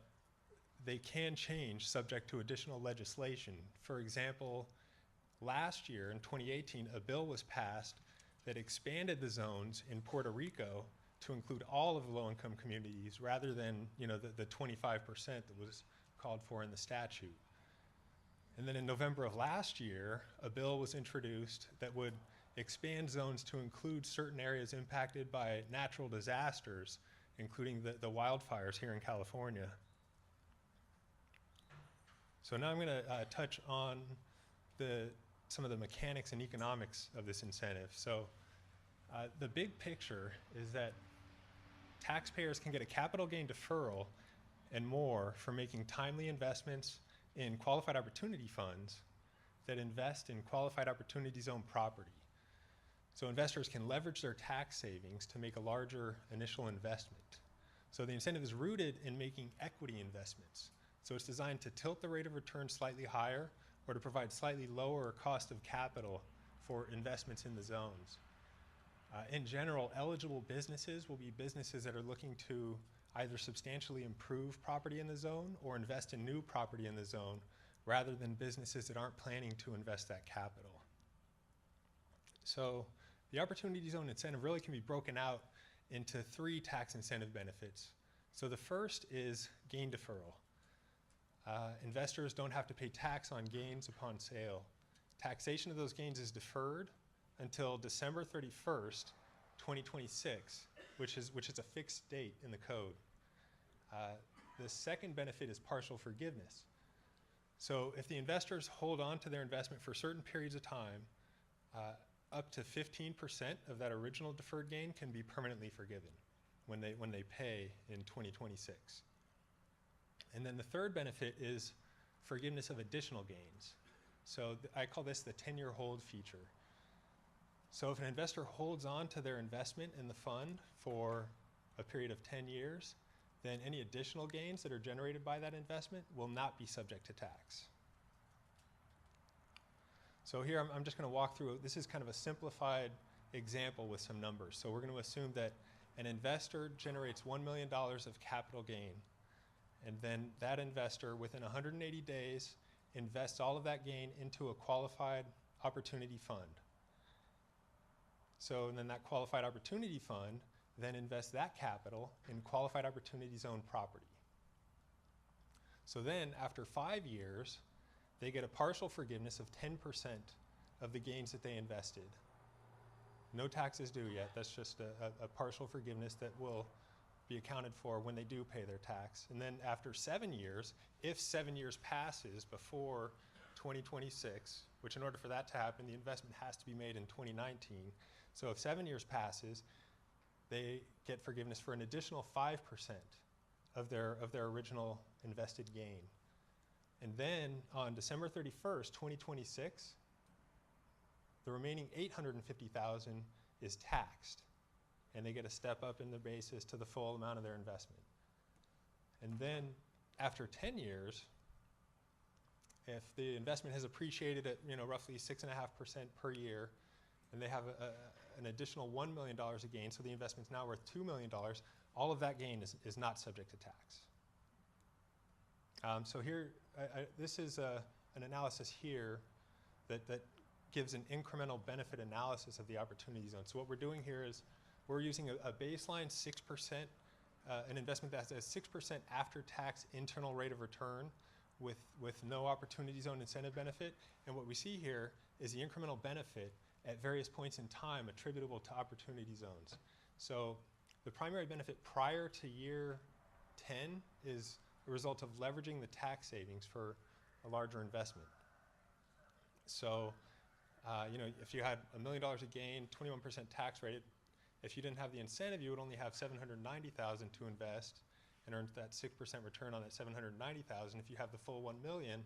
they can change subject to additional legislation. For example, last year in 2018, a bill was passed that expanded the zones in Puerto Rico to include all of the low-income communities rather than the 25% that was called for in the statute. And then in November of last year, a bill was introduced that would expand zones to include certain areas impacted by natural disasters, including the wildfires here in California. So now I'm going to touch on some of the mechanics and economics of this incentive. So the big picture is that taxpayers can get a capital gain deferral and more for making timely investments in qualified opportunity funds that invest in qualified opportunity zone property. So investors can leverage their tax savings to make a larger initial investment. So the incentive is rooted in making equity investments. So it's designed to tilt the rate of return slightly higher or to provide slightly lower cost of capital for investments in the zones. In general, eligible businesses will be businesses that are looking to either substantially improve property in the zone or invest in new property in the zone, rather than businesses that aren't planning to invest that capital. So the opportunity zone incentive really can be broken out into 3 tax incentive benefits. So the first is gain deferral. Investors don't have to pay tax on gains upon sale. Taxation of those gains is deferred until December 31st, 2026, which is a fixed date in the code. The second benefit is partial forgiveness. So if the investors hold on to their investment for certain periods of time, up to 15% of that original deferred gain can be permanently forgiven when they pay in 2026. And then the third benefit is forgiveness of additional gains. So I call this the 10-year hold feature. So if an investor holds on to their investment in the fund for a period of 10 years, then any additional gains that are generated by that investment will not be subject to tax. So here I'm just going to walk through, this is kind of a simplified example with some numbers. So we're going to assume that an investor generates $1 million of capital gain, and then that investor within 180 days invests all of that gain into a qualified opportunity fund. So and then that qualified opportunity fund then invests that capital in qualified opportunity zone property. So then after 5 years, they get a partial forgiveness of 10% of the gains that they invested. No taxes due yet. That's just a partial forgiveness that will be accounted for when they do pay their tax. And then after 7 years, if 7 years passes before 2026, which in order for that to happen, the investment has to be made in 2019. So if 7 years passes, they get forgiveness for an additional 5% of their original invested gain. And then on December 31st, 2026, the remaining $850,000 is taxed, and they get a step up in the basis to the full amount of their investment. And then after 10 years, if the investment has appreciated at roughly 6.5% per year, and they have an additional $1 million of gain, so the investment's now worth $2 million, all of that gain is not subject to tax. So here, this is an analysis here that gives an incremental benefit analysis of the opportunity zone. So what we're doing here is we're using a baseline 6%, an investment that has a 6% after-tax internal rate of return with no opportunity zone incentive benefit. And what we see here is the incremental benefit at various points in time attributable to opportunity zones. So the primary benefit prior to year 10 is a result of leveraging the tax savings for a larger investment. So, if you had $1 million of gain, 21% tax rate, if you didn't have the incentive, you would only have $790,000 to invest and earn that 6% return on that $790,000. If you have the full $1 million,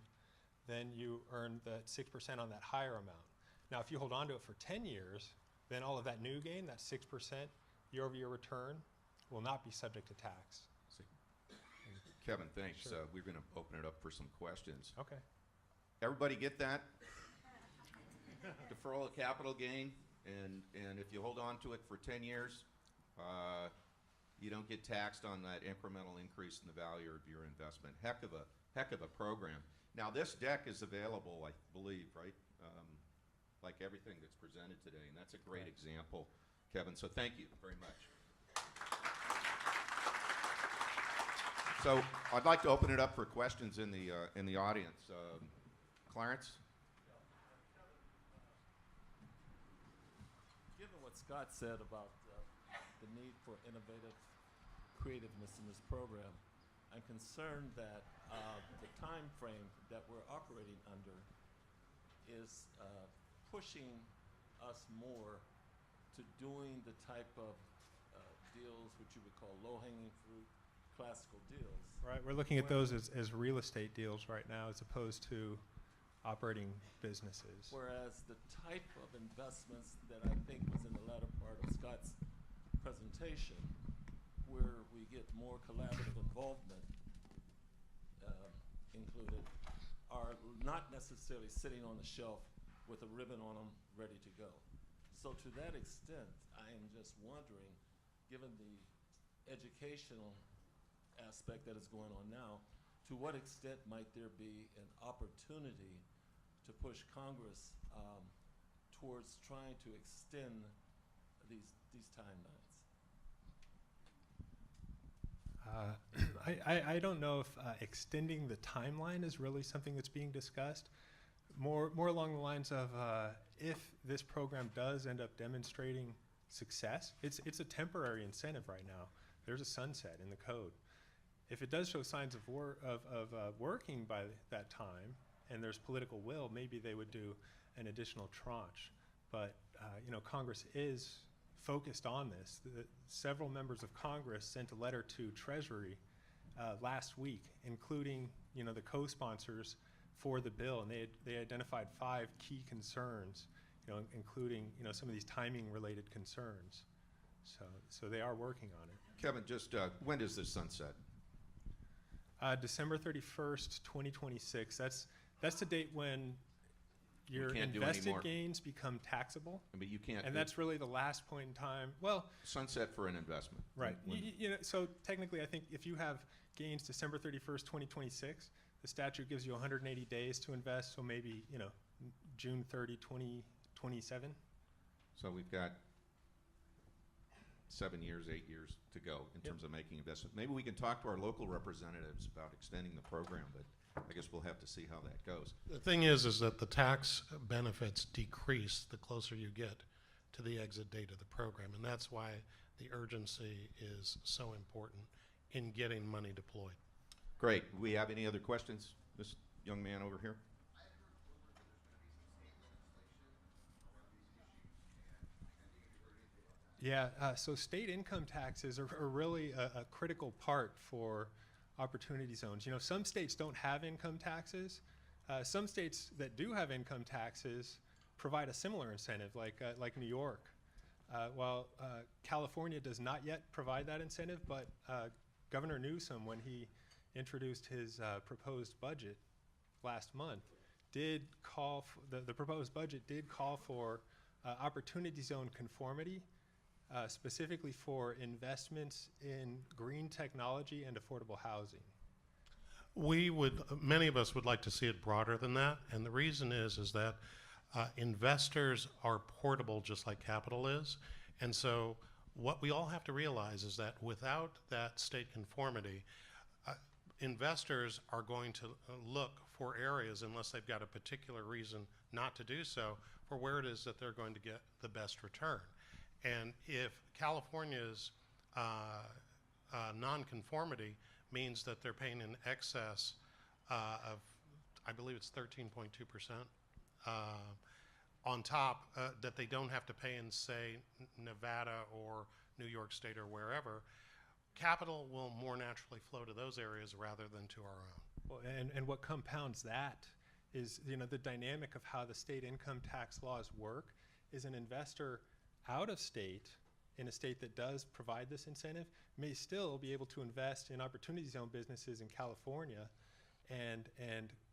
then you earn that 6% on that higher amount. Now, if you hold on to it for 10 years, then all of that new gain, that 6% year-over-year return, will not be subject to tax. Kevin, thanks. Sure. We're going to open it up for some questions. Okay. Everybody get that? Deferral of capital gain, and if you hold on to it for 10 years, you don't get taxed on that incremental increase in the value of your investment. Heck of a program. Now, this deck is available, I believe, right? Like everything that's presented today, and that's a great example, Kevin. So thank you very much. So I'd like to open it up for questions in the audience. Clarence? Given what Scott said about the need for innovative creativeness in this program, I'm concerned that the time frame that we're operating under is pushing us more to doing the type of deals which you would call low-hanging fruit, classical deals. Right, we're looking at those as real estate deals right now as opposed to operating businesses. Whereas the type of investments that I think was in the latter part of Scott's presentation, where we get more collaborative involvement included, are not necessarily sitting on the shelf with a ribbon on them ready to go. So to that extent, I am just wondering, given the educational aspect that is going on now, to what extent might there be an opportunity to push Congress towards trying to extend these timelines? I don't know if extending the timeline is really something that's being discussed, more along the lines of if this program does end up demonstrating success, it's a temporary incentive right now. There's a sunset in the code. If it does show signs of working by that time, and there's political will, maybe they would do an additional tranche. But Congress is focused on this. Several members of Congress sent a letter to Treasury last week, including the co-sponsors for the bill, and they identified 5 key concerns, including some of these timing-related concerns. So they are working on it. Kevin, just when does this sunset? December 31st, 2026. That's the date when your can't do invested anymore. gains become taxable. But you can't. And that's really the last point in time. Well, sunset for an investment. right. When- So technically, I think if you have gains December 31st, 2026, the statute gives you 180 days to invest. So maybe June 30, 2027. So we've got 7 years, 8 years to go in terms of making investment. Maybe we can talk to our local representatives about extending the program, but I guess we'll have to see how that goes. The thing is that the tax benefits decrease the closer you get to the exit date of the program, and that's why the urgency is so important in getting money deployed. Great. Do we have any other questions? This young man over here. Yeah, so state income taxes are really a critical part for opportunity zones. Some states don't have income taxes. Some states that do have income taxes provide a similar incentive, like New York. While California does not yet provide that incentive, but Governor Newsom, when he introduced his proposed budget last month, did call the proposed budget did call for opportunity zone conformity. Specifically for investments in green technology and affordable housing. Many of us would like to see it broader than that, and the reason is that investors are portable just like capital is, and so what we all have to realize is that without that state conformity, investors are going to look for areas, unless they've got a particular reason not to do so, for where it is that they're going to get the best return. And if California's nonconformity means that they're paying in excess of, I believe it's 13.2%, on top that they don't have to pay in, say, Nevada or New York State or wherever, capital will more naturally flow to those areas rather than to our own. Well, and what compounds that is, the dynamic of how the state income tax laws work is an investor out of state, in a state that does provide this incentive, may still be able to invest in opportunity zone businesses in California and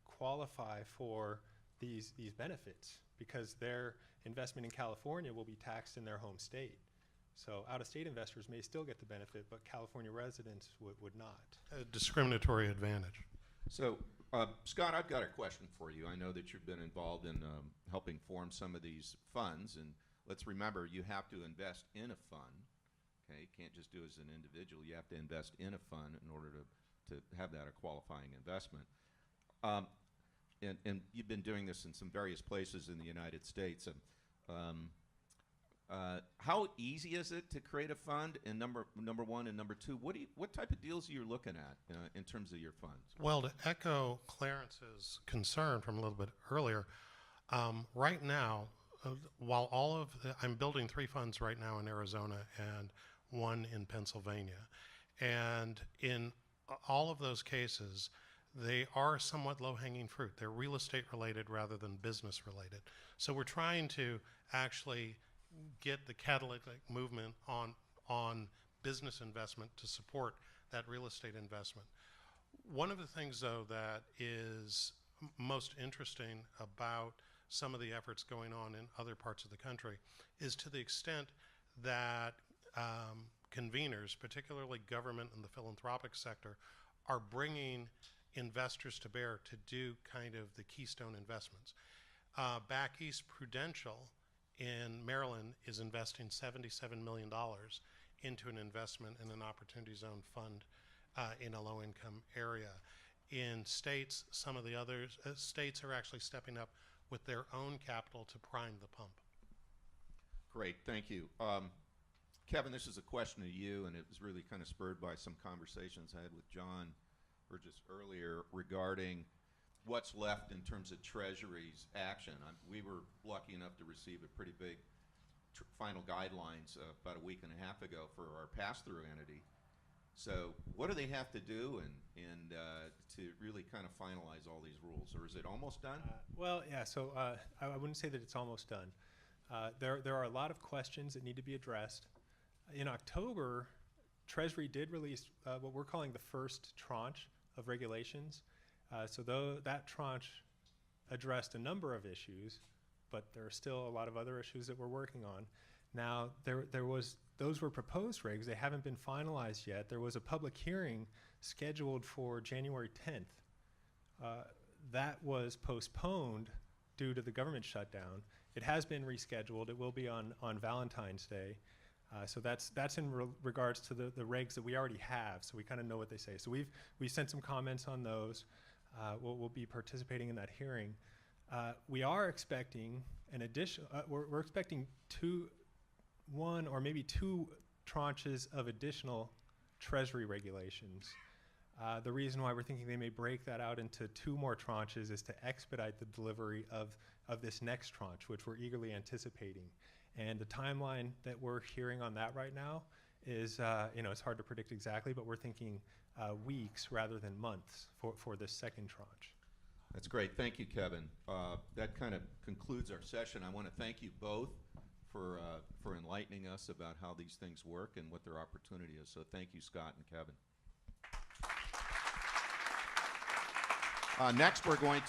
qualify for these benefits because their investment in California will be taxed in their home state. So out-of-state investors may still get the benefit, but California residents would not. A discriminatory advantage. So, Scott, I've got a question for you. I know that you've been involved in helping form some of these funds, and let's remember, you have to invest in a fund. Okay, you can't just do it as an individual. You have to invest in a fund in order to have that a qualifying investment. And you've been doing this in some various places in the United States. How easy is it to create a fund? And number one, and number two, what type of deals are you looking at in terms of your funds? Well, to echo Clarence's concern from a little bit earlier, right now, while I'm building 3 funds right now in Arizona and 1 in Pennsylvania. And in all of those cases, they are somewhat low-hanging fruit. They're real estate related rather than business related. So we're trying to actually get the catalytic movement on business investment to support that real estate investment. One of the things, though, that is most interesting about some of the efforts going on in other parts of the country is to the extent that conveners, particularly government and the philanthropic sector, are bringing investors to bear to do kind of the keystone investments. Back east, Prudential in Maryland is investing $77 million into an investment in an opportunity zone fund in a low-income area. In states, some of the other states are actually stepping up with their own capital to prime the pump. Great, thank you. Kevin, this is a question to you, and it was really kind of spurred by some conversations I had with John Burgess earlier regarding what's left in terms of Treasury's action. We were lucky enough to receive a pretty big final guidelines about a week and a half ago for our pass-through entity. So what do they have to do and to really kind of finalize all these rules, or is it almost done? Well, yeah, so I wouldn't say that it's almost done. There are a lot of questions that need to be addressed. In October, Treasury did release what we're calling the first tranche of regulations. So though that tranche addressed a number of issues, but there are still a lot of other issues that we're working on. Now, those were proposed regs. They haven't been finalized yet. There was a public hearing scheduled for January 10th. That was postponed due to the government shutdown. It has been rescheduled. It will be on Valentine's Day. So that's in regards to the regs that we already have, so we kind of know what they say. So we've sent some comments on those. We'll be participating in that hearing. We are expecting an additional, we're expecting one or maybe two tranches of additional Treasury regulations. The reason why we're thinking they may break that out into two more tranches is to expedite the delivery of this next tranche, which we're eagerly anticipating. And the timeline that we're hearing on that right now is, it's hard to predict exactly, but we're thinking weeks rather than months for this second tranche. That's great. Thank you, Kevin. That kind of concludes our session. I want to thank you both for enlightening us about how these things work and what their opportunity is. So thank you, Scott and Kevin. Next, we're going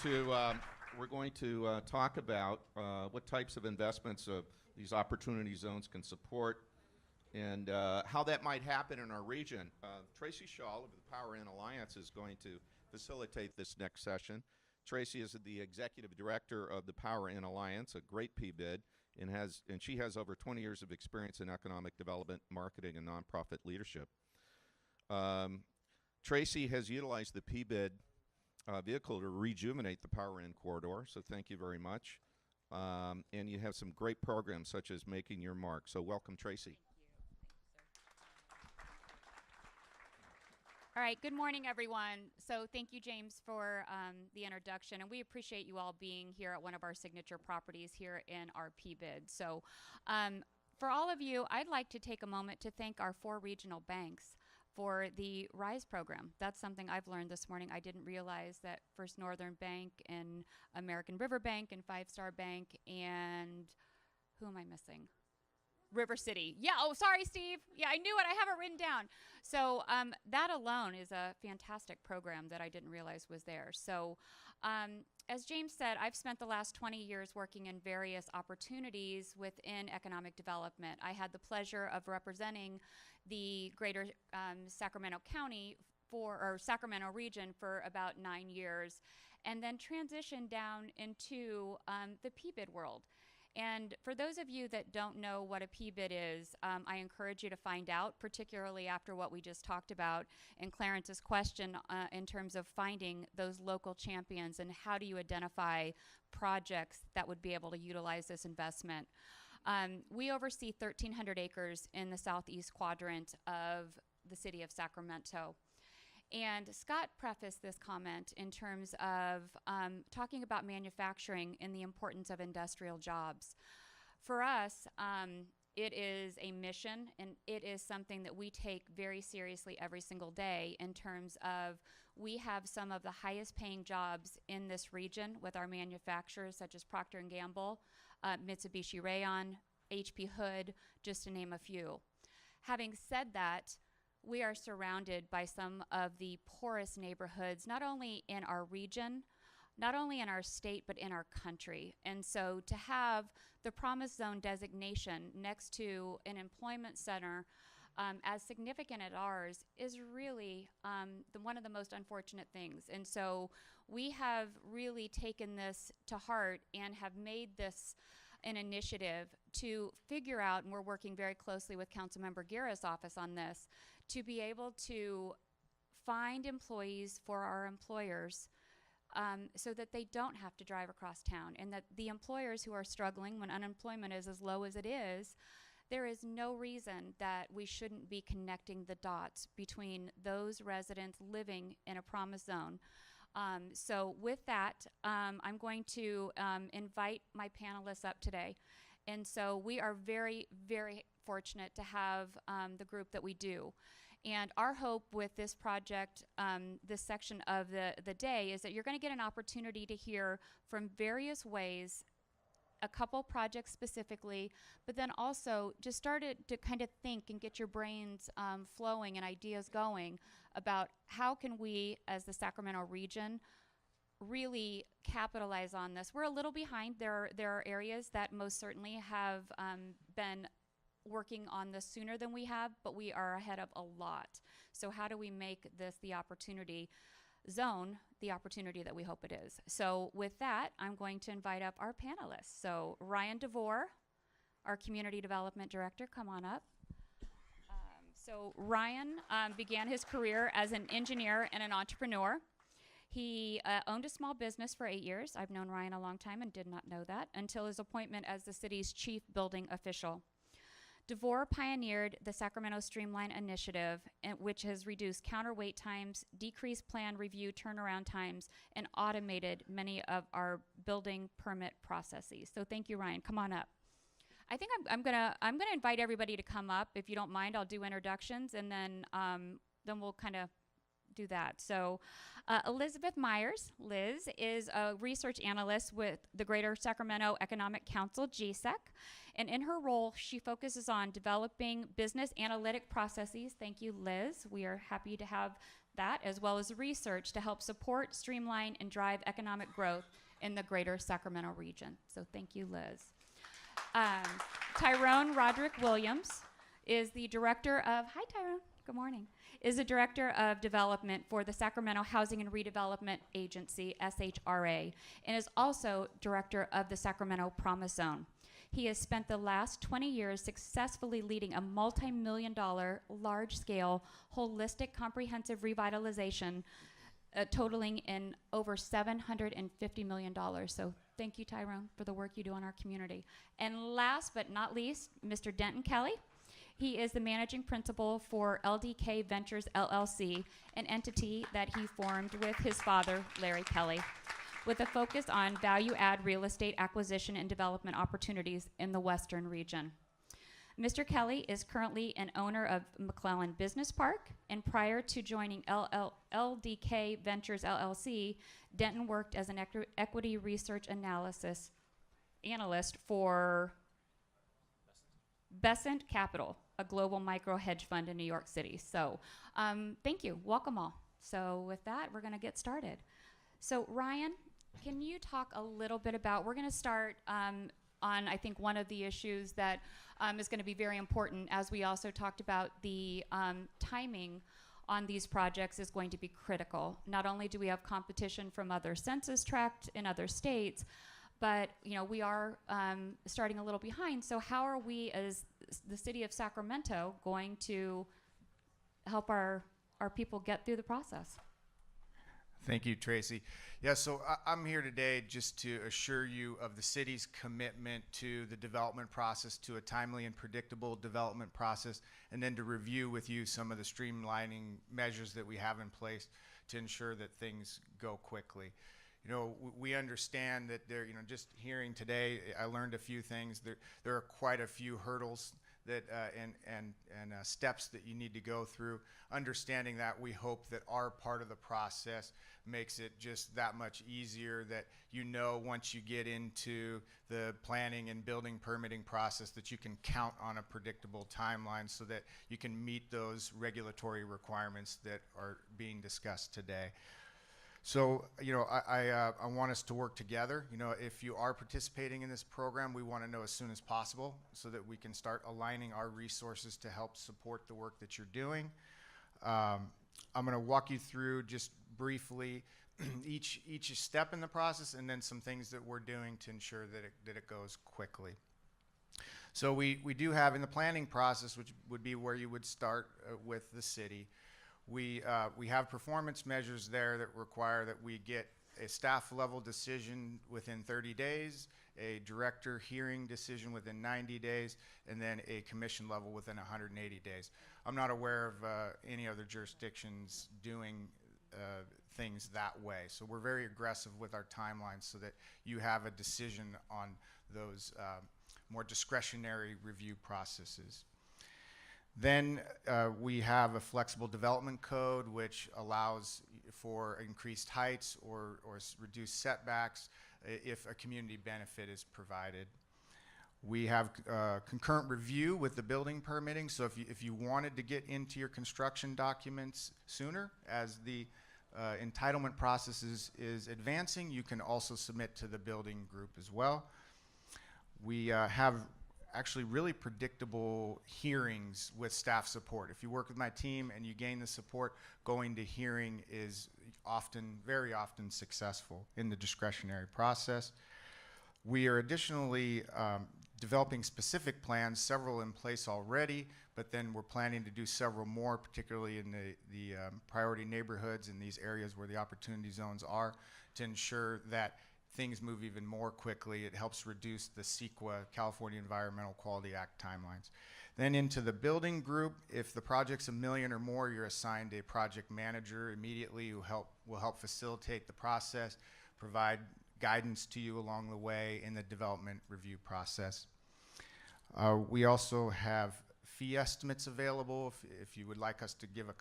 to talk about what types of investments these opportunity zones can support and how that might happen in our region. Tracy Shaw of the Power In Alliance is going to facilitate this next session. Tracy is the executive director of the Power In Alliance, a great PBID, and she has over 20 years of experience in economic development, marketing, and nonprofit leadership. Tracy has utilized the PBID vehicle to rejuvenate the Power In corridor, so thank you very much. And you have some great programs such as Making Your Mark. So welcome, Tracy. All right, good morning, everyone. So thank you, James, for the introduction, and we appreciate you all being here at one of our signature properties here in our PBID. So for all of you, I'd like to take a moment to thank our 4 regional banks for the RISE program. That's something I've learned this morning. I didn't realize that First Northern Bank and American River Bank and 5 Star Bank and who am I missing? River City. Yeah, oh, sorry, Steve. Yeah, I knew it. I have it written down. So that alone is a fantastic program that I didn't realize was there. So as James said, I've spent the last 20 years working in various opportunities within economic development. I had the pleasure of representing the greater Sacramento County or Sacramento region for about 9 years, and then transitioned down into the PBID world. And for those of you that don't know what a PBID is, I encourage you to find out, particularly after what we just talked about in Clarence's question in terms of finding those local champions and how do you identify projects that would be able to utilize this investment. We oversee 1,300 acres in the southeast quadrant of the city of Sacramento. And Scott prefaced this comment in terms of talking about manufacturing and the importance of industrial jobs. For us, it is a mission, and it is something that we take very seriously every single day in terms of we have some of the highest paying jobs in this region with our manufacturers such as Procter & Gamble, Mitsubishi Rayon, HP Hood, just to name a few. Having said that, we are surrounded by some of the poorest neighborhoods, not only in our region, not only in our state, but in our country. And so to have the Promise Zone designation next to an employment center as significant as ours is really one of the most unfortunate things. And so we have really taken this to heart and have made this an initiative to figure out, and we're working very closely with Councilmember Guerra's office on this, to be able to find employees for our employers so that they don't have to drive across town, and that the employers who are struggling when unemployment is as low as it is, there is no reason that we shouldn't be connecting the dots between those residents living in a promise zone. So with that, I'm going to invite my panelists up today. And so we are very, very fortunate to have the group that we do. And our hope with this project, this section of the day, is that you're going to get an opportunity to hear from various ways, a couple projects specifically, but then also just started to kind of think and get your brains flowing and ideas going about how can we, as the Sacramento region, really capitalize on this. We're a little behind. There are areas that most certainly have been working on this sooner than we have, but we are ahead of a lot. So how do we make this the opportunity zone, the opportunity that we hope it is? So with that, I'm going to invite up our panelists. So Ryan DeVore, our Community Development Director, come on up. So Ryan began his career as an engineer and an entrepreneur. He owned a small business for 8 years. I've known Ryan a long time and did not know that until his appointment as the city's chief building official. DeVore pioneered the Sacramento Streamline Initiative, which has reduced counterweight times, decreased plan review turnaround times, and automated many of our building permit processes. So thank you, Ryan. Come on up. I think I'm gonna invite everybody to come up. If you don't mind, I'll do introductions, and then we'll kind of do that. So Elizabeth Myers, Liz, is a research analyst with the Greater Sacramento Economic Council, GSEC. And in her role, she focuses on developing business analytic processes. Thank you, Liz. We are happy to have that, as well as research to help support, streamline, and drive economic growth in the Greater Sacramento region. So thank you, Liz. Tyrone Roderick Williams is the director of, hi Tyrone, good morning, is the Director of Development for the Sacramento Housing and Redevelopment Agency, SHRA, and is also Director of the Sacramento Promise Zone. He has spent the last 20 years successfully leading a multi-million-dollar, large-scale, holistic, comprehensive revitalization totaling in over $750 million. So thank you, Tyrone, for the work you do on our community. And last but not least, Mr. Denton Kelly. He is the managing principal for LDK Ventures LLC, an entity that he formed with his father, Larry Kelly, with a focus on value-add real estate acquisition and development opportunities in the Western region. Mr. Kelly is currently an owner of McClellan Business Park, and prior to joining LDK Ventures LLC, Denton worked as an equity research analyst for Besant Capital, a global micro hedge fund in New York City. So thank you. Welcome all. So with that, we're going to get started. So Ryan, can you talk a little bit about, we're going to start on, I think, one of the issues that is going to be very important, as we also talked about the timing on these projects is going to be critical. Not only do we have competition from other census tracts in other states, but we are starting a little behind. So how are we, as the city of Sacramento, going to help our people get through the process? Thank you, Tracy. Yeah, so I'm here today just to assure you of the city's commitment to the development process, to a timely and predictable development process, and then to review with you some of the streamlining measures that we have in place to ensure that things go quickly. We understand that there, just hearing today, I learned a few things. There are quite a few hurdles that and steps that you need to go through. Understanding that, we hope that our part of the process makes it just that much easier, that once you get into the planning and building permitting process, that you can count on a predictable timeline so that you can meet those regulatory requirements that are being discussed today. So, I want us to work together. If you are participating in this program, we want to know as soon as possible so that we can start aligning our resources to help support the work that you're doing. I'm going to walk you through just briefly each step in the process, and then some things that we're doing to ensure that it goes quickly. So we do have in the planning process, which would be where you would start with the city. We have performance measures there that require that we get a staff level decision within 30 days, a director hearing decision within 90 days, and then a commission level within 180 days. I'm not aware of any other jurisdictions doing things that way. So we're very aggressive with our timelines so that you have a decision on those more discretionary review processes. Then we have a flexible development code which allows for increased heights or reduced setbacks if a community benefit is provided. We have concurrent review with the building permitting, so if you wanted to get into your construction documents sooner as the entitlement process is advancing, you can also submit to the building group as well. We have actually really predictable hearings with staff support. If you work with my team and you gain the support, going to hearing is often, very often successful in the discretionary process. We are additionally developing specific plans, several in place already, but then we're planning to do several more, particularly in the priority neighborhoods in these areas where the opportunity zones are, to ensure that things move even more quickly. It helps reduce the CEQA, California Environmental Quality Act timelines. Then into the building group, if the project's $1 million or more, you're assigned a project manager immediately who will help facilitate the process, provide guidance to you along the way in the development review process. We also have fee estimates available. If you would like us to give a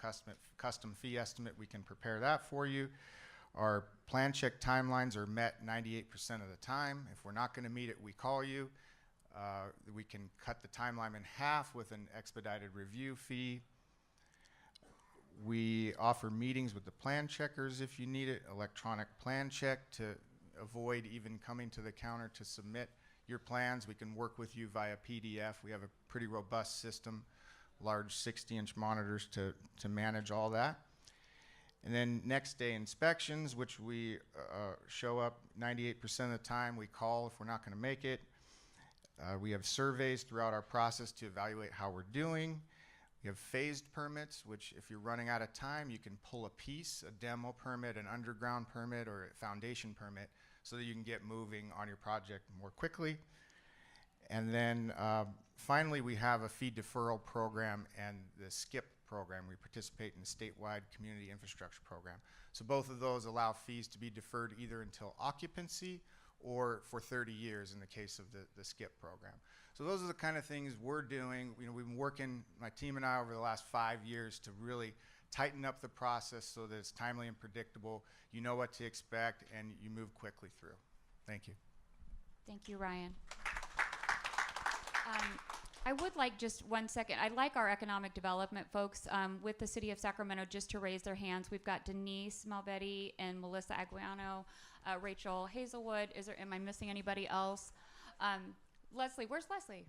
custom fee estimate, we can prepare that for you. Our plan check timelines are met 98% of the time. If we're not going to meet it, we call you. We can cut the timeline in half with an expedited review fee. We offer meetings with the plan checkers if you need it, electronic plan check to avoid even coming to the counter to submit your plans. We can work with you via PDF. We have a pretty robust system, large 60-inch monitors to manage all that. And then next day inspections, which we show up 98% of the time. We call if we're not going to make it. We have surveys throughout our process to evaluate how we're doing. We have phased permits, which if you're running out of time, you can pull a piece, a demo permit, an underground permit, or a foundation permit, so that you can get moving on your project more quickly. And then finally, we have a fee deferral program and the SKIP program. We participate in the statewide community infrastructure program. So both of those allow fees to be deferred either until occupancy or for 30 years in the case of the SKIP program. So those are the kind of things we're doing. You know, we've been working, my team and I, over the last 5 years to really tighten up the process so that it's timely and predictable. You know what to expect and you move quickly through. Thank you. Thank you, Ryan. I would like just 1 second. I'd like our economic development folks with the City of Sacramento just to raise their hands. We've got Denise Malvetti and Melissa Aguiano, Rachel Hazelwood. Am I missing anybody else? Leslie, where's Leslie?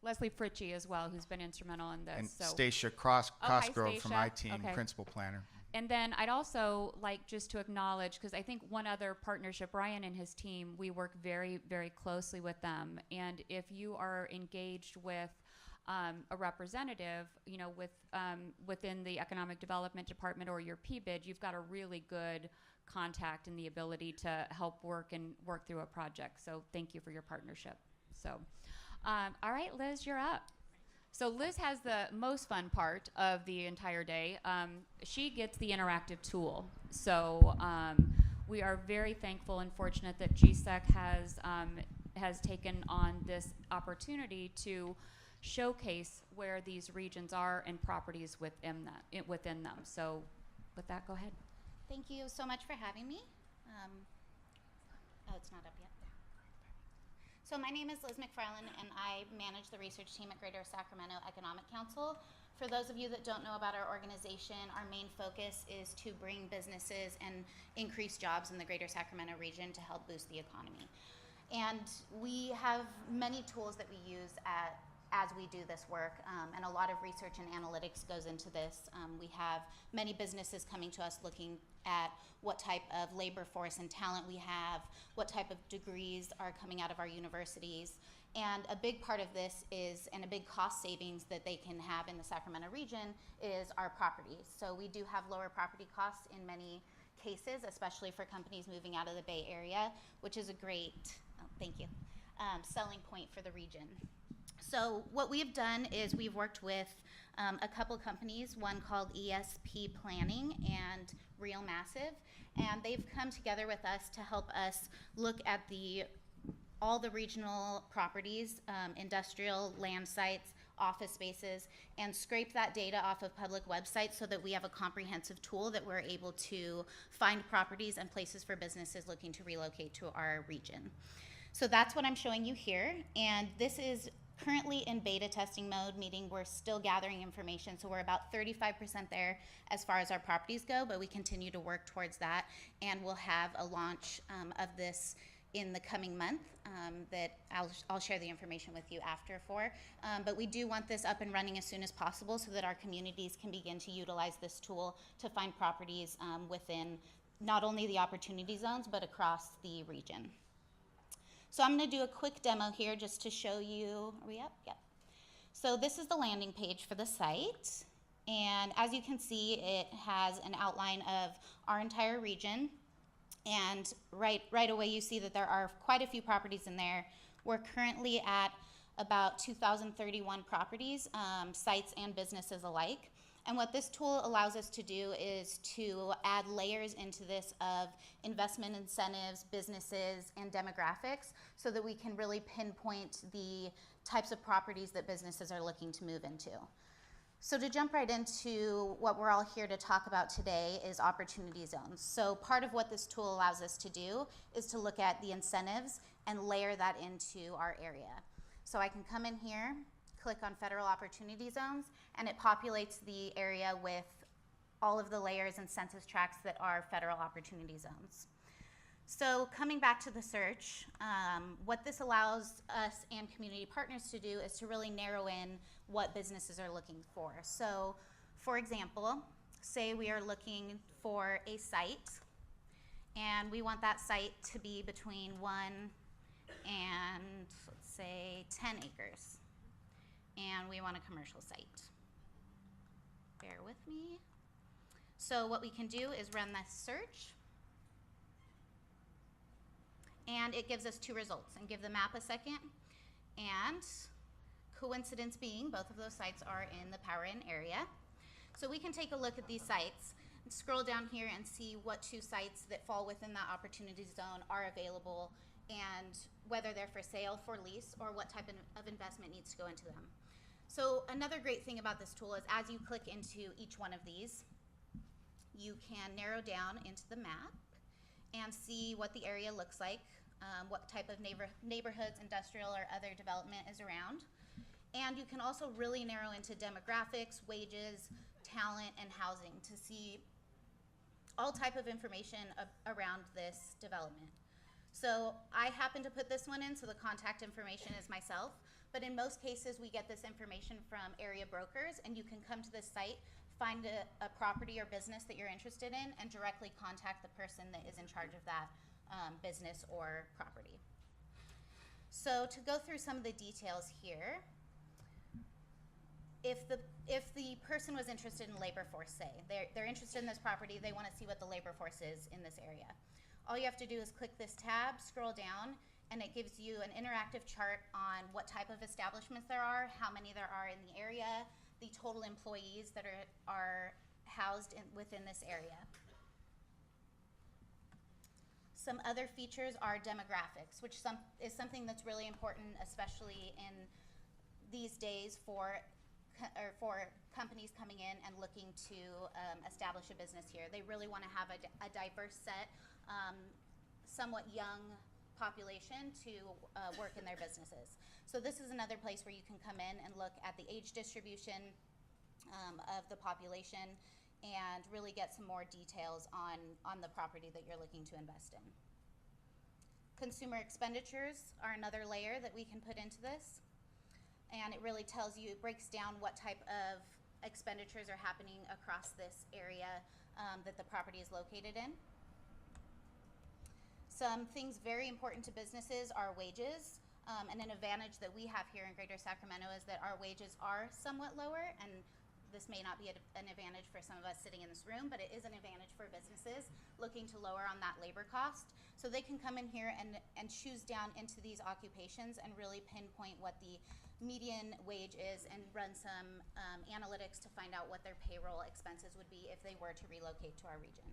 Leslie Fritchie as well, who's been instrumental in this. And so. Stacia Cosgrove from my team, Okay. principal planner. And then I'd also like just to acknowledge, because I think one other partnership, Ryan and his team, we work very, very closely with them. And if you are engaged with a representative, you know, within the Economic Development Department or your PBID, you've got a really good contact and the ability to help work through a project. So thank you for your partnership. So, all right, Liz, you're up. So Liz has the most fun part of the entire day. She gets the interactive tool. So we are very thankful and fortunate that GSEC has taken on this opportunity to showcase where these regions are and properties within them. So with that, go ahead. Thank you so much for having me. Oh, it's not up yet. So my name is Liz McFarland, and I manage the research team at Greater Sacramento Economic Council. For those of you that don't know about our organization, our main focus is to bring businesses and increase jobs in the Greater Sacramento region to help boost the economy. And we have many tools that we use as we do this work, and a lot of research and analytics goes into this. We have many businesses coming to us looking at what type of labor force and talent we have, what type of degrees are coming out of our universities. And a big part of this is, and a big cost savings that they can have in the Sacramento region, is our properties. So we do have lower property costs in many cases, especially for companies moving out of the Bay Area, which is a great, thank you, selling point for the region. So what we've done is we've worked with a couple companies, one called ESP Planning and Real Massive, and they've come together with us to help us look at all the regional properties, industrial land sites, office spaces, and scrape that data off of public websites so that we have a comprehensive tool that we're able to find properties and places for businesses looking to relocate to our region. So that's what I'm showing you here, and this is currently in beta testing mode, meaning we're still gathering information, so we're about 35% there as far as our properties go, but we continue to work towards that, and we'll have a launch of this in the coming month that I'll share the information with you after for. But we do want this up and running as soon as possible so that our communities can begin to utilize this tool to find properties within not only the opportunity zones, but across the region. So I'm going to do a quick demo here just to show you. Are we up? Yep. So this is the landing page for the site. And as you can see, it has an outline of our entire region. And right away you see that there are quite a few properties in there. We're currently at about 2,031 properties, sites and businesses alike. And what this tool allows us to do is to add layers into this of investment incentives, businesses, and demographics so that we can really pinpoint the types of properties that businesses are looking to move into. So to jump right into what we're all here to talk about today is opportunity zones. So part of what this tool allows us to do is to look at the incentives and layer that into our area. So I can come in here, click on federal opportunity zones, and it populates the area with all of the layers and census tracts that are federal opportunity zones. So coming back to the search, what this allows us and community partners to do is to really narrow in what businesses are looking for. So for example, say we are looking for a site and we want that site to be between 1 and let's say 10 acres. And we want a commercial site. Bear with me. So what we can do is run this search, and it gives us 2 results. And give the map a second. And coincidence being, both of those sites are in the Power In area. So we can take a look at these sites and scroll down here and see what 2 sites that fall within that opportunity zone are available and whether they're for sale, for lease, or what type of investment needs to go into them. So another great thing about this tool is as you click into each one of these, you can narrow down into the map and see what the area looks like, what type of neighborhoods, industrial, or other development is around. And you can also really narrow into demographics, wages, talent, and housing to see all type of information around this development. So I happen to put this one in, so the contact information is myself. But in most cases, we get this information from area brokers, and you can come to this site, find a property or business that you're interested in, and directly contact the person that is in charge of that business or property. So to go through some of the details here, if the person was interested in labor force, say, they're interested in this property, they want to see what the labor force is in this area. All you have to do is click this tab, scroll down, and it gives you an interactive chart on what type of establishments there are, how many there are in the area, the total employees that are housed within this area. Some other features are demographics, which is something that's really important, especially in these days for companies coming in and looking to establish a business here. They really want to have a diverse set, somewhat young population to work in their businesses. So this is another place where you can come in and look at the age distribution of the population and really get some more details on the property that you're looking to invest in. Consumer expenditures are another layer that we can put into this. And it really tells you, it breaks down what type of expenditures are happening across this area that the property is located in. Some things very important to businesses are wages. And an advantage that we have here in Greater Sacramento is that our wages are somewhat lower, and this may not be an advantage for some of us sitting in this room, but it is an advantage for businesses looking to lower on that labor cost. So they can come in here and choose down into these occupations and really pinpoint what the median wage is and run some analytics to find out what their payroll expenses would be if they were to relocate to our region.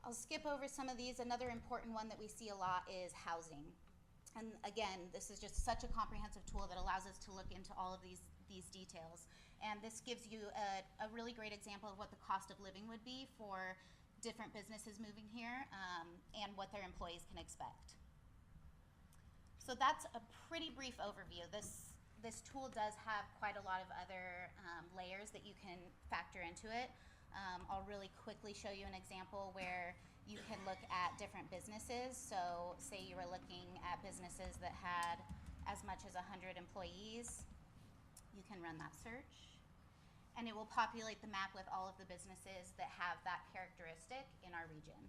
I'll skip over some of these. Another important one that we see a lot is housing. And again, this is just such a comprehensive tool that allows us to look into all of these details. And this gives you a really great example of what the cost of living would be for different businesses moving here and what their employees can expect. So that's a pretty brief overview. This tool does have quite a lot of other layers that you can factor into it. I'll really quickly show you an example where you can look at different businesses. So say you were looking at businesses that had as much as 100 employees. You can run that search, and it will populate the map with all of the businesses that have that characteristic in our region.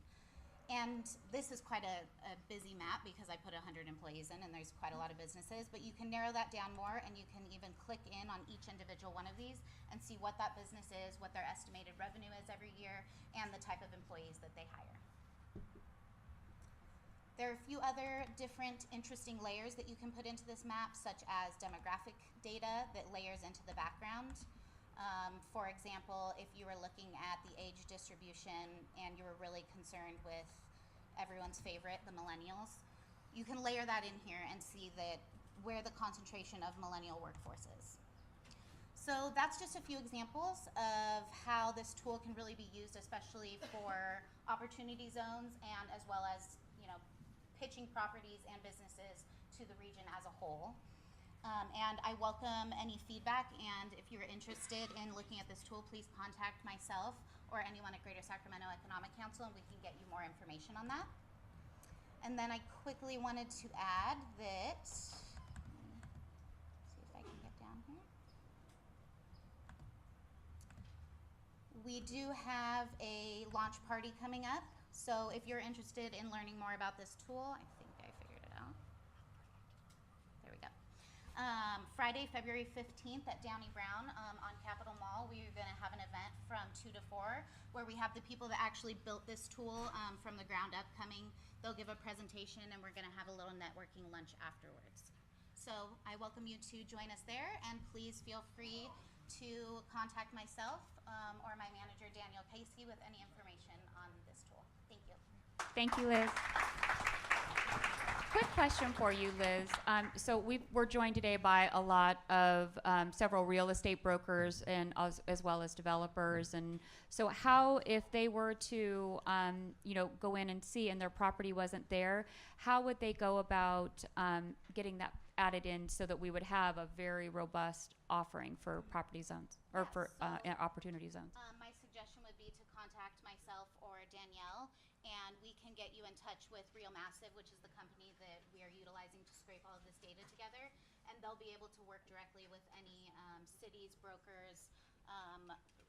And this is quite a busy map because I put 100 employees in and there's quite a lot of businesses, but you can narrow that down more and you can even click in on each individual one of these and see what that business is, what their estimated revenue is every year, and the type of employees that they hire. There are a few other different interesting layers that you can put into this map, such as demographic data that layers into the background. For example, if you were looking at the age distribution and you were really concerned with everyone's favorite, the millennials, you can layer that in here and see that where the concentration of millennial workforce is. So that's just a few examples of how this tool can really be used, especially for opportunity zones and as well as, pitching properties and businesses to the region as a whole. And I welcome any feedback, and if you're interested in looking at this tool, please contact myself or anyone at Greater Sacramento Economic Council and we can get you more information on that. And then I quickly wanted to add that, see if I can get down here. We do have a launch party coming up. So if you're interested in learning more about this tool, I think I figured it out. There we go. Friday, February 15th at Downey Brown on Capitol Mall, we're going to have an event from 2 to 4 where we have the people that actually built this tool from the ground up coming. They'll give a presentation and we're going to have a little networking lunch afterwards. So I welcome you to join us there, and please feel free to contact myself or my manager, Daniel Casey, with any information on this tool. Thank you. Thank you, Liz. Quick question for you, Liz. So we're joined today by a lot of several real estate brokers and as well as developers. And so how, if they were to, go in and see and their property wasn't there, how would they go about getting that added in so that we would have a very robust offering for property zones or for opportunity zones? My suggestion would be to contact myself or Danielle, and we can get you in touch with Real Massive, which is the company that we are utilizing to scrape all of this data together, and they'll be able to work directly with any cities, brokers,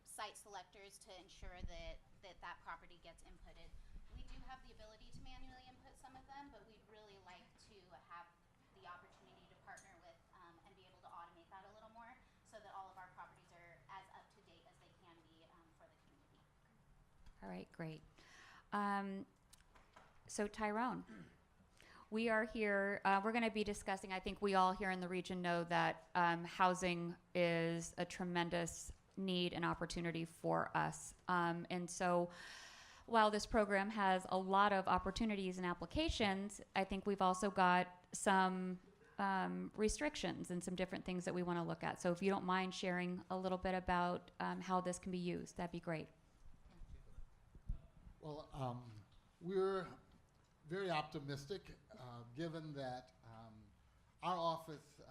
site selectors to ensure that property gets inputted. We do have the ability to manually input some of them, but we'd really like to have the opportunity to partner with and be able to automate that a little more so that all of our properties are as up to date as they can be for the community. All right, great. So Tyrone, we are here, we're going to be discussing, I think we all here in the region know that housing is a tremendous need and opportunity for us. And so while this program has a lot of opportunities and applications, I think we've also got some restrictions and some different things that we want to look at. So if you don't mind sharing a little bit about how this can be used, that'd be great. Well, we're very optimistic, given that our office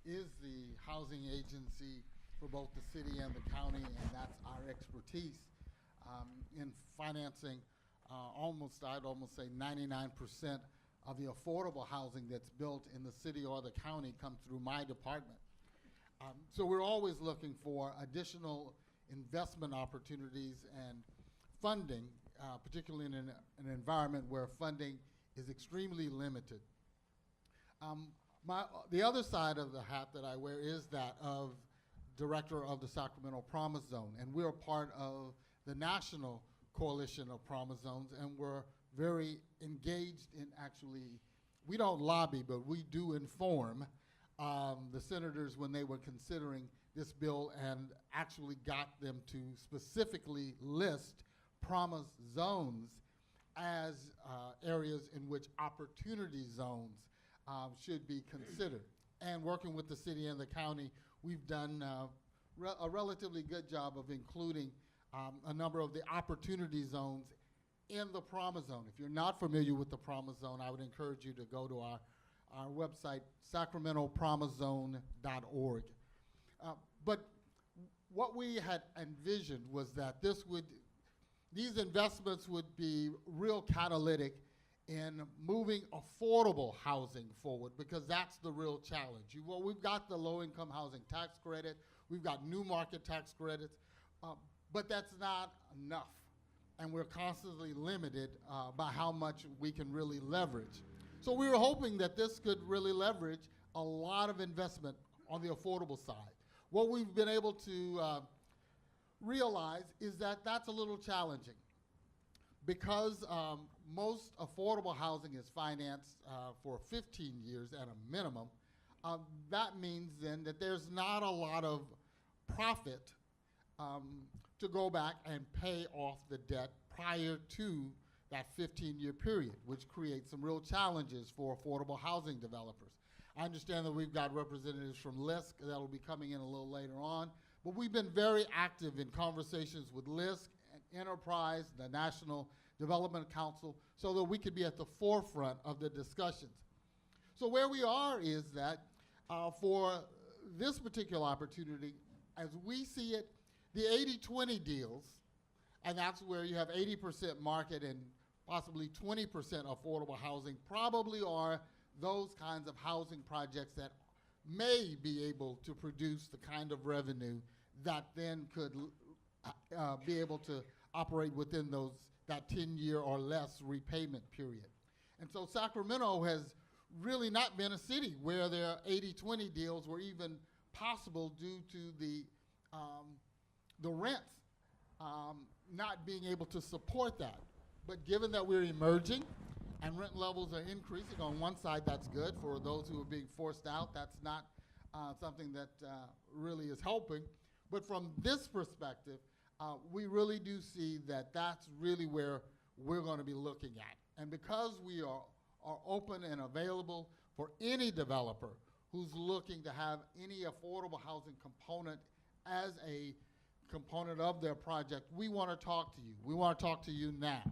is the housing agency for both the city and the county, and that's our expertise in financing I'd almost say 99% of the affordable housing that's built in the city or the county come through my department. So we're always looking for additional investment opportunities and funding, particularly in an environment where funding is extremely limited. The other side of the hat that I wear is that of director of the Sacramento Promise Zone, and we're part of the national coalition of promise zones, and we're very engaged in actually, we don't lobby, but we do inform the senators when they were considering this bill and actually got them to specifically list promise zones as areas in which opportunity zones should be considered. And working with the city and the county, we've done a relatively good job of including a number of the opportunity zones in the promise zone. If you're not familiar with the promise zone, I would encourage you to go to our website, sacramentopromisezone.org. But what we had envisioned was that these investments would be real catalytic in moving affordable housing forward, because that's the real challenge. Well, we've got the low-income housing tax credit, we've got new market tax credits, but that's not enough. And we're constantly limited by how much we can really leverage. So we were hoping that this could really leverage a lot of investment on the affordable side. What we've been able to realize is that that's a little challenging, because most affordable housing is financed for 15 years at a minimum. That means then that there's not a lot of profit to go back and pay off the debt prior to that 15-year period, which creates some real challenges for affordable housing developers. I understand that we've got representatives from LISC that will be coming in a little later on, but we've been very active in conversations with LISC and Enterprise, the National Development Council, so that we could be at the forefront of the discussions. So where we are is that for this particular opportunity, as we see it, the 80-20 deals, and that's where you have 80% market and possibly 20% affordable housing, probably are those kinds of housing projects that may be able to produce the kind of revenue that then could be able to operate within that 10-year or less repayment period. And so Sacramento has really not been a city where their 80-20 deals were even possible due to the rents not being able to support that. But given that we're emerging and rent levels are increasing, on one side that's good. For those who are being forced out, that's not something that really is helping. But from this perspective, we really do see that that's really where we're going to be looking at. And because we are open and available for any developer who's looking to have any affordable housing component as a component of their project, we want to talk to you. We want to talk to you now.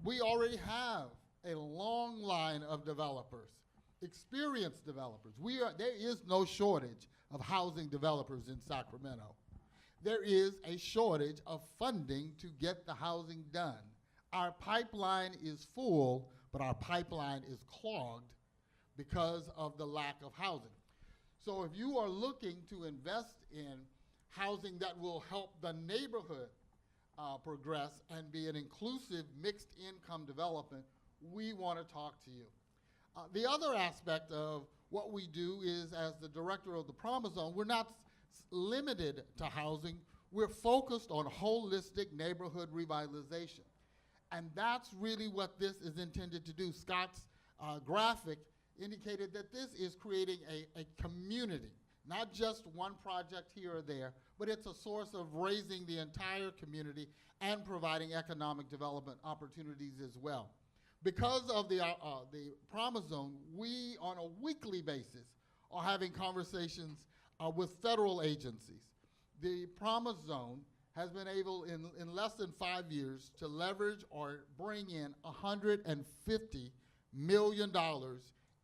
We already have a long line of developers, experienced developers. There is no shortage of housing developers in Sacramento. There is a shortage of funding to get the housing done. Our pipeline is full, but our pipeline is clogged because of the lack of housing. So if you are looking to invest in housing that will help the neighborhood progress and be an inclusive mixed income development, we want to talk to you. The other aspect of what we do is, as the director of the Promise Zone, we're not limited to housing. We're focused on holistic neighborhood revitalization. And that's really what this is intended to do. Scott's graphic indicated that this is creating a community, not just one project here or there, but it's a source of raising the entire community and providing economic development opportunities as well. Because of the Promise Zone, we, on a weekly basis, are having conversations with federal agencies. The Promise Zone has been able, in less than 5 years, to leverage or bring in $150 million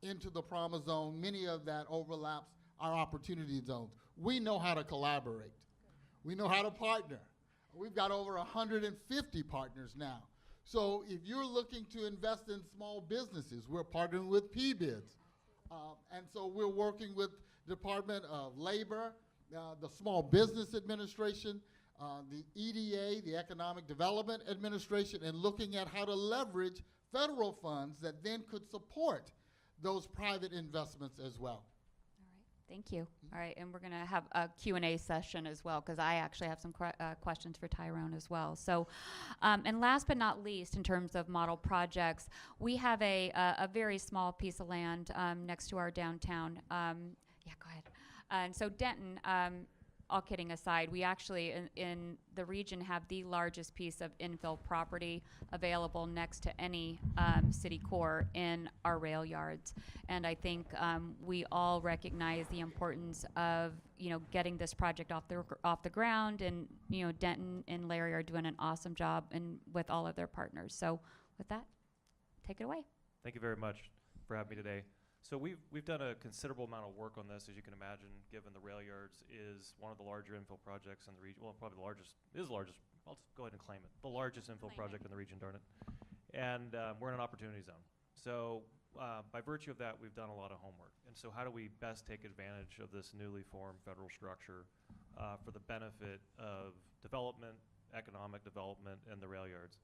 into the Promise Zone. Many of that overlaps our opportunity zones. We know how to collaborate. We know how to partner. We've got over 150 partners now. So if you're looking to invest in small businesses, we're partnering with PBIDs. And so we're working with Department of Labor, the Small Business Administration, the EDA, the Economic Development Administration, and looking at how to leverage federal funds that then could support those private investments as well. All right. Thank you. All right, and we're going to have a Q&A session as well, because I actually have some questions for Tyrone as well. So, and last but not least, in terms of model projects, we have a very small piece of land next to our downtown. Yeah, go ahead. And so Denton, all kidding aside, we actually in the region have the largest piece of infill property available next to any city core in our rail yards. And I think we all recognize the importance of getting this project off the ground. And Denton and Larry are doing an awesome job and with all of their partners. So with that, take it away. Thank you very much for having me today. So we've done a considerable amount of work on this, as you can imagine, given the rail yards is one of the larger infill projects in the region. Well, probably the largest. It is the largest. I'll just go ahead and claim it. The largest infill project in the region, darn it. And we're in an opportunity zone. So by virtue of that, we've done a lot of homework. And so how do we best take advantage of this newly formed federal structure for the benefit of development, economic development, and the rail yards?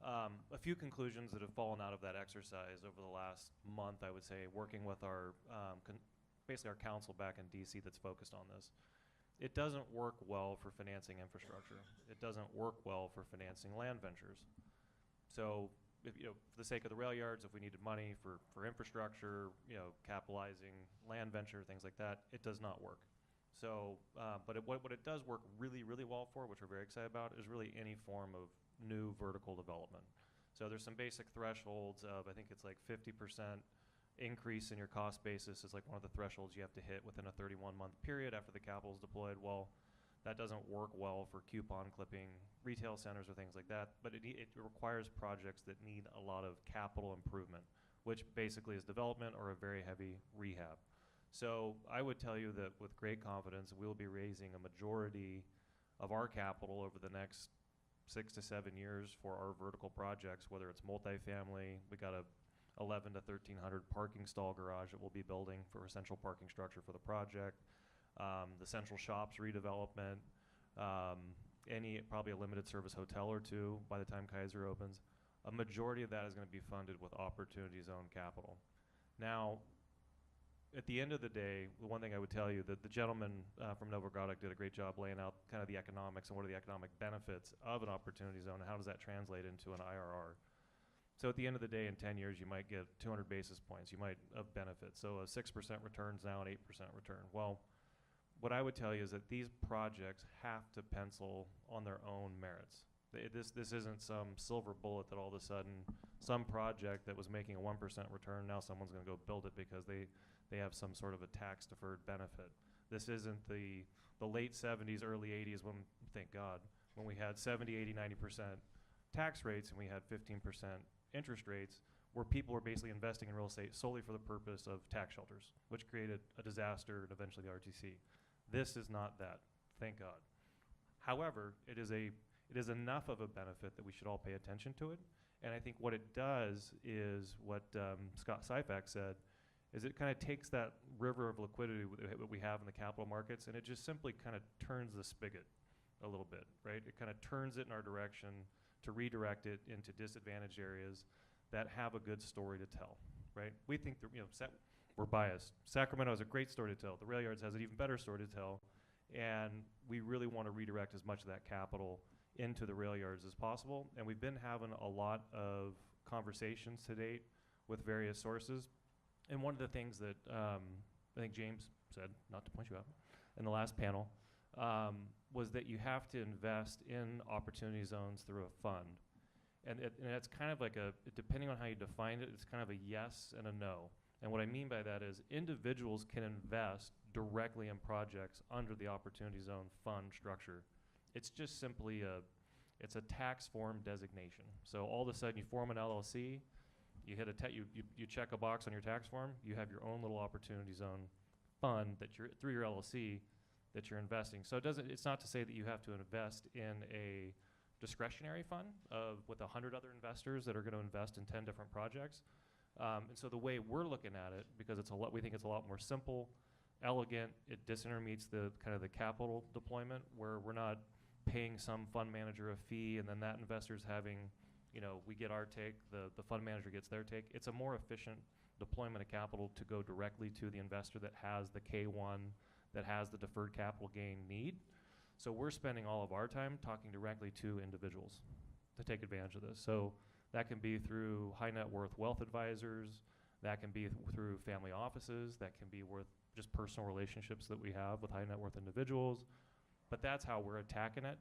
A few conclusions that have fallen out of that exercise over the last month, I would say, working with our basically our council back in DC that's focused on this. It doesn't work well for financing infrastructure. It doesn't work well for financing land ventures. So, if, for the sake of the rail yards, if we needed money for infrastructure, capitalizing land venture, things like that, it does not work. So, but what it does work really, really well for, which we're very excited about, is really any form of new vertical development. So there's some basic thresholds of, I think it's like 50% increase in your cost basis is like one of the thresholds you have to hit within a 31-month period after the capital is deployed. Well, that doesn't work well for coupon clipping retail centers or things like that, but it requires projects that need a lot of capital improvement, which basically is development or a very heavy rehab. So I would tell you that with great confidence, we'll be raising a majority of our capital over the next 6 to 7 years for our vertical projects, whether it's multifamily. We got a 11 to 1,300 parking stall garage that we'll be building for a central parking structure for the project. The central shops redevelopment, probably a limited service hotel or two by the time Kaiser opens. A majority of that is going to be funded with opportunity zone capital. Now, at the end of the day, the one thing I would tell you that the gentleman from Novogradac did a great job laying out kind of the economics and what are the economic benefits of an opportunity zone and how does that translate into an IRR. So at the end of the day, in 10 years, you might get 200 basis points. You might of benefits. So a 6% return is now an 8% return. Well, what I would tell you is that these projects have to pencil on their own merits. This isn't some silver bullet that all of a sudden some project that was making a 1% return, now someone's going to go build it because they have some sort of a tax-deferred benefit. This isn't the late 70s, early 80s when, thank God, when we had 70, 80, 90% tax rates and we had 15% interest rates where people were basically investing in real estate solely for the purpose of tax shelters, which created a disaster and eventually the RTC. This is not that, thank God. However, it is enough of a benefit that we should all pay attention to it. And I think what it does is what Scott Syfax said, is it kind of takes that river of liquidity that we have in the capital markets and it just simply kind of turns the spigot a little bit, right? It kind of turns it in our direction to redirect it into disadvantaged areas that have a good story to tell, right? We think that, we're biased. Sacramento has a great story to tell. The rail yards has an even better story to tell. And we really want to redirect as much of that capital into the rail yards as possible. And we've been having a lot of conversations to date with various sources. And one of the things that I think James said, not to point you out, in the last panel, was that you have to invest in opportunity zones through a fund. And it's kind of like depending on how you define it, it's kind of a yes and a no. And what I mean by that is individuals can invest directly in projects under the opportunity zone fund structure. It's just simply it's a tax form designation. So all of a sudden you form an LLC, you hit you check a box on your tax form, you have your own little opportunity zone fund that you're through your LLC that you're investing. So it's not to say that you have to invest in a discretionary fund with 100 other investors that are going to invest in 10 different projects. And so the way we're looking at it, because we think it's a lot more simple, elegant, it disintermediates the kind of the capital deployment where we're not paying some fund manager a fee and then that investor's having we get our take, the fund manager gets their take. It's a more efficient deployment of capital to go directly to the investor that has the K1, that has the deferred capital gain need. So we're spending all of our time talking directly to individuals to take advantage of this. So that can be through high net worth wealth advisors, that can be through family offices, that can be with just personal relationships that we have with high net worth individuals. But that's how we're attacking it.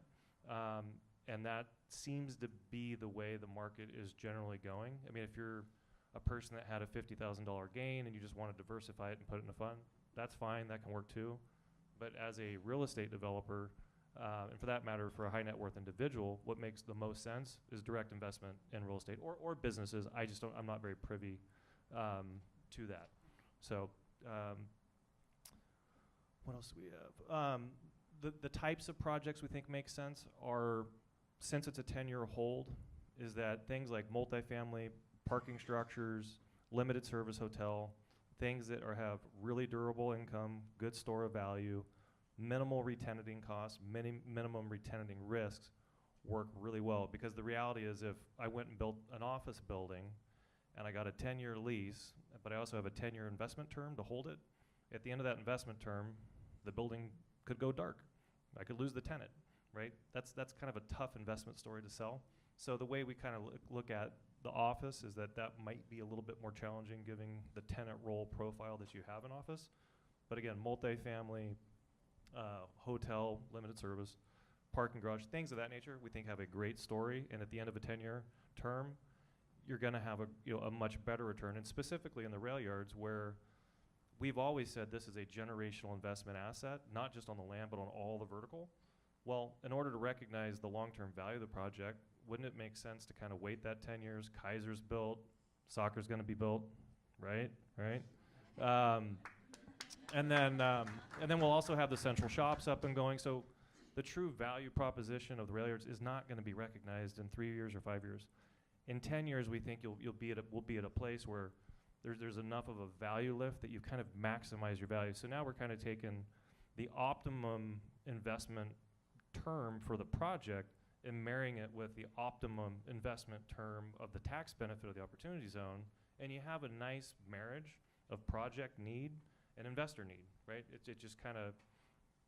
And that seems to be the way the market is generally going. I mean, if you're a person that had a $50,000 gain and you just want to diversify it and put it in a fund, that's fine, that can work too. But as a real estate developer, and for that matter, for a high net worth individual, what makes the most sense is direct investment in real estate or businesses. I'm not very privy to that. So what else do we have? The types of projects we think make sense are, since it's a 10-year hold, is that things like multifamily, parking structures, limited service hotel, things that have really durable income, good store of value, minimal retenanting costs, minimum retenanting risks work really well. Because the reality is, if I went and built an office building and I got a 10-year lease, but I also have a 10-year investment term to hold it, at the end of that investment term, the building could go dark. I could lose the tenant, right? That's kind of a tough investment story to sell. So the way we kind of look at the office is that might be a little bit more challenging given the tenant role profile that you have in office. But again, multifamily, hotel, limited service, parking garage, things of that nature, we think have a great story. And at the end of a 10-year term, you're going to have a much better return. And specifically in the rail yards, where we've always said this is a generational investment asset, not just on the land, but on all the vertical. Well, in order to recognize the long-term value of the project, wouldn't it make sense to kind of wait that 10 years? Kaiser's built, soccer's going to be built, right? And then we'll also have the central shops up and going. So the true value proposition of the rail yards is not going to be recognized in 3 years or 5 years. In 10 years, we think we'll be at a place where there's enough of a value lift that you kind of maximize your value. So now we're kind of taking the optimum investment term for the project and marrying it with the optimum investment term of the tax benefit of the opportunity zone, and you have a nice marriage of project need and investor need, right? It just kind of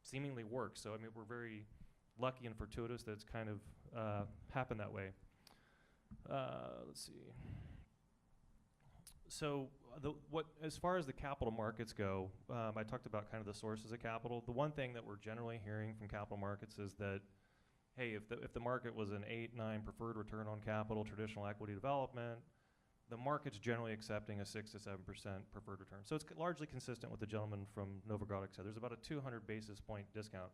seemingly works. So I mean, we're very lucky and fortuitous that it's kind of happened that way. Let's see. So as far as the capital markets go, I talked about kind of the sources of capital. The one thing that we're generally hearing from capital markets is that, hey, if the market was an 8-9 preferred return on capital, traditional equity development, the market's generally accepting a 6 to 7% preferred return. So it's largely consistent with the gentleman from Novogradac said. There's about a 200 basis point discount.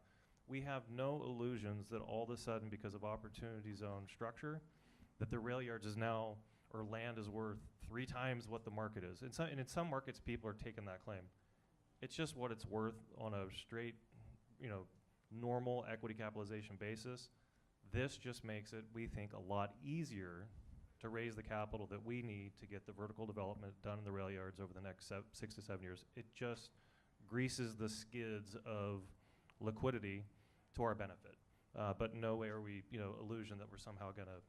We have no illusions that all of a sudden, because of opportunity zone structure, that the rail yards is now, or land is worth 3 times what the market is. And in some markets, people are taking that claim. It's just what it's worth on a straight, normal equity capitalization basis. This just makes it, we think, a lot easier to raise the capital that we need to get the vertical development done in the rail yards over the next 6 to 7 years. It just greases the skids of liquidity to our benefit. But no way are we, illusion that we're somehow going to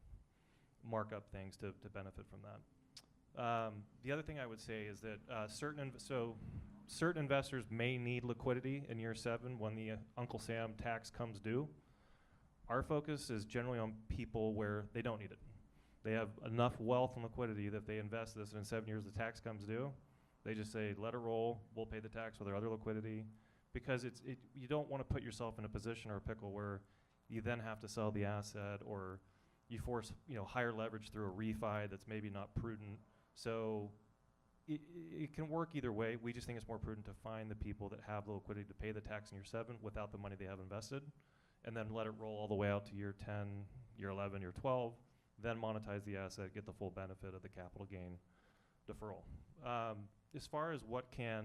mark up things to benefit from that. The other thing I would say is that certain investors may need liquidity in year 7 when the Uncle Sam tax comes due. Our focus is generally on people where they don't need it. They have enough wealth and liquidity that if they invest this and in 7 years the tax comes due, they just say, let it roll, we'll pay the tax with our other liquidity. Because you don't want to put yourself in a position or a pickle where you then have to sell the asset, or you force higher leverage through a refi that's maybe not prudent. So it can work either way. We just think it's more prudent to find the people that have the liquidity to pay the tax in year 7 without the money they have invested, and then let it roll all the way out to year 10, year 11, year 12, then monetize the asset, get the full benefit of the capital gain deferral. As far as what can,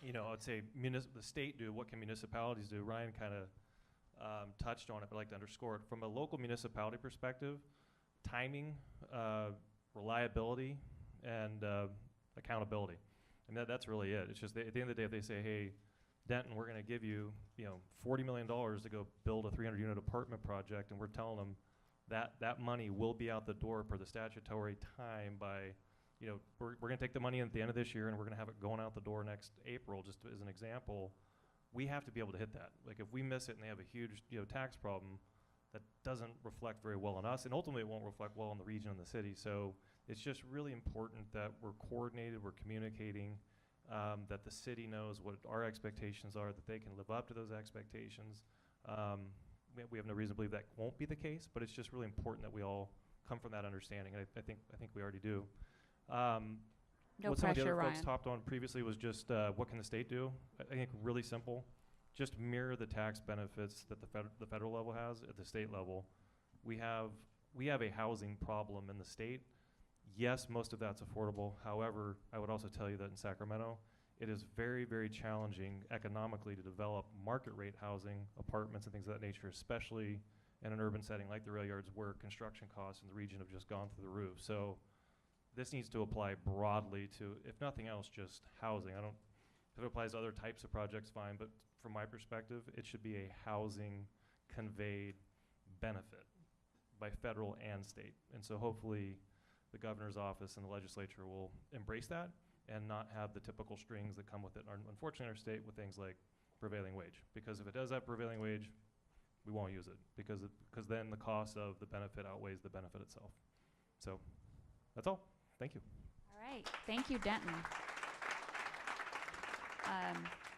I'd say the state do, what can municipalities do? Ryan kind of touched on it, but I'd like to underscore it. From a local municipality perspective, timing, reliability, and accountability. And that's really it. It's just at the end of the day, if they say, hey, Denton, we're going to give you, $40 million to go build a 300-unit apartment project, and we're telling them that money will be out the door per the statutory time by, we're going to take the money in at the end of this year and we're going to have it going out the door next April, just as an example. We have to be able to hit that. Like if we miss it and they have a huge, tax problem, that doesn't reflect very well on us, and ultimately it won't reflect well on the region and the city. So it's just really important that we're coordinated, we're communicating, that the city knows what our expectations are, that they can live up to those expectations. We have no reason to believe that won't be the case, but it's just really important that we all come from that understanding. And I think we already do. No what some of the pressure, other folks Ryan. topped on previously was just what can the state do? I think really simple. Just mirror the tax benefits that the federal level has at the state level. We have a housing problem in the state. Yes, most of that's affordable. However, I would also tell you that in Sacramento, it is very, very challenging economically to develop market rate housing, apartments and things of that nature, especially in an urban setting like the rail yards where construction costs in the region have just gone through the roof. So this needs to apply broadly to, if nothing else, just housing. If it applies to other types of projects, fine, but from my perspective, it should be a housing conveyed benefit by federal and state. And so hopefully the governor's office and the legislature will embrace that and not have the typical strings that come with it. Unfortunately, in our state with things like prevailing wage, because if it does have prevailing wage, we won't use it because then the cost of the benefit outweighs the benefit itself. So that's all. Thank you. All right. Thank you, Denton.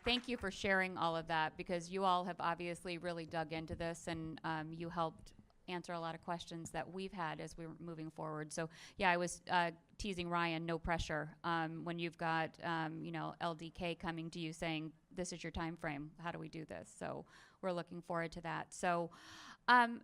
Thank you for sharing all of that, because you all have obviously really dug into this, and you helped answer a lot of questions that we've had as we were moving forward. So yeah, I was teasing Ryan, no pressure. When you've got LDK coming to you saying, this is your time frame, how do we do this? So we're looking forward to that. So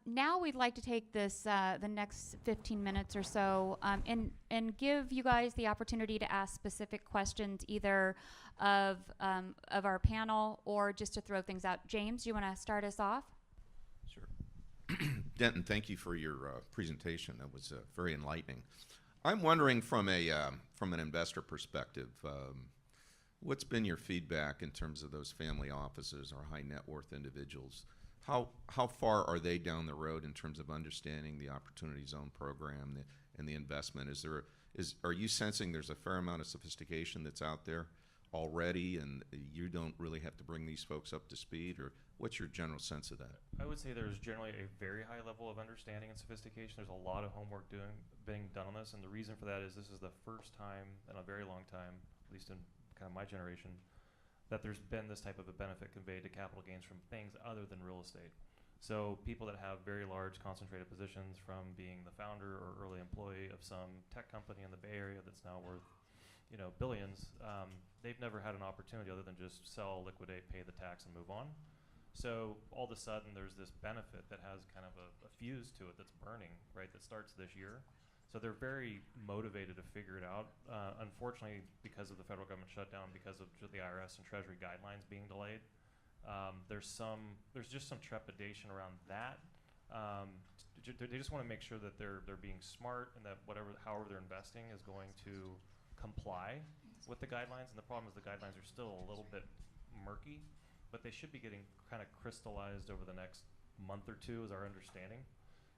now we'd like to take this the next 15 minutes or so and give you guys the opportunity to ask specific questions, either of our panel or just to throw things out. James, you want to start us off? Sure. Denton, thank you for your presentation. That was very enlightening. I'm wondering from an investor perspective, what's been your feedback in terms of those family offices or high net worth individuals? How far are they down the road in terms of understanding the Opportunity Zone program and the investment? Are you sensing there's a fair amount of sophistication that's out there already, and you don't really have to bring these folks up to speed, or what's your general sense of that? I would say there's generally a very high level of understanding and sophistication. There's a lot of homework being done on this, and the reason for that is this is the first time in a very long time, at least in kind of my generation, that there's been this type of a benefit conveyed to capital gains from things other than real estate. So people that have very large concentrated positions, from being the founder or early employee of some tech company in the Bay Area that's now worth billions, they've never had an opportunity other than just sell, liquidate, pay the tax, and move on. So all of a sudden there's this benefit that has kind of a fuse to it that's burning, right, that starts this year. So they're very motivated to figure it out. Unfortunately, because of the federal government shutdown, because of the IRS and Treasury guidelines being delayed, there's just some trepidation around that. They just want to make sure that they're being smart, and that however they're investing is going to comply with the guidelines. And the problem is the guidelines are still a little bit murky, but they should be getting kind of crystallized over the next month or two, is our understanding.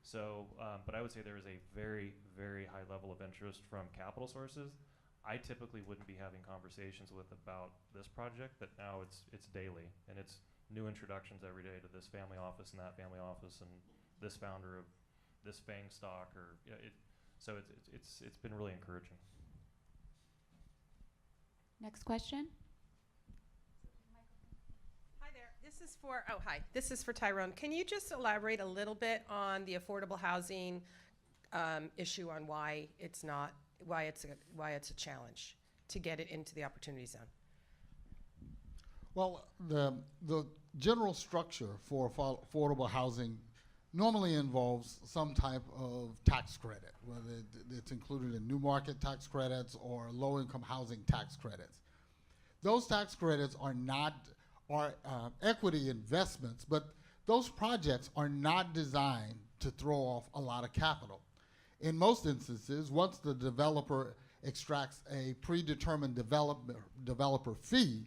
So, but I would say there is a very, very high level of interest from capital sources. I typically wouldn't be having conversations with about this project, but now it's daily, and it's new introductions every day to this family office and that family office and this founder of this FANG stock, or so it's been really encouraging. Next question. Hi there. This is for Tyrone. Can you just elaborate a little bit on the affordable housing issue, on why it's a challenge to get it into the Opportunity Zone? Well, the general structure for affordable housing normally involves some type of tax credit, whether it's included in new market tax credits or low-income housing tax credits. Those tax credits are equity investments, but those projects are not designed to throw off a lot of capital. In most instances, once the developer extracts a predetermined developer fee,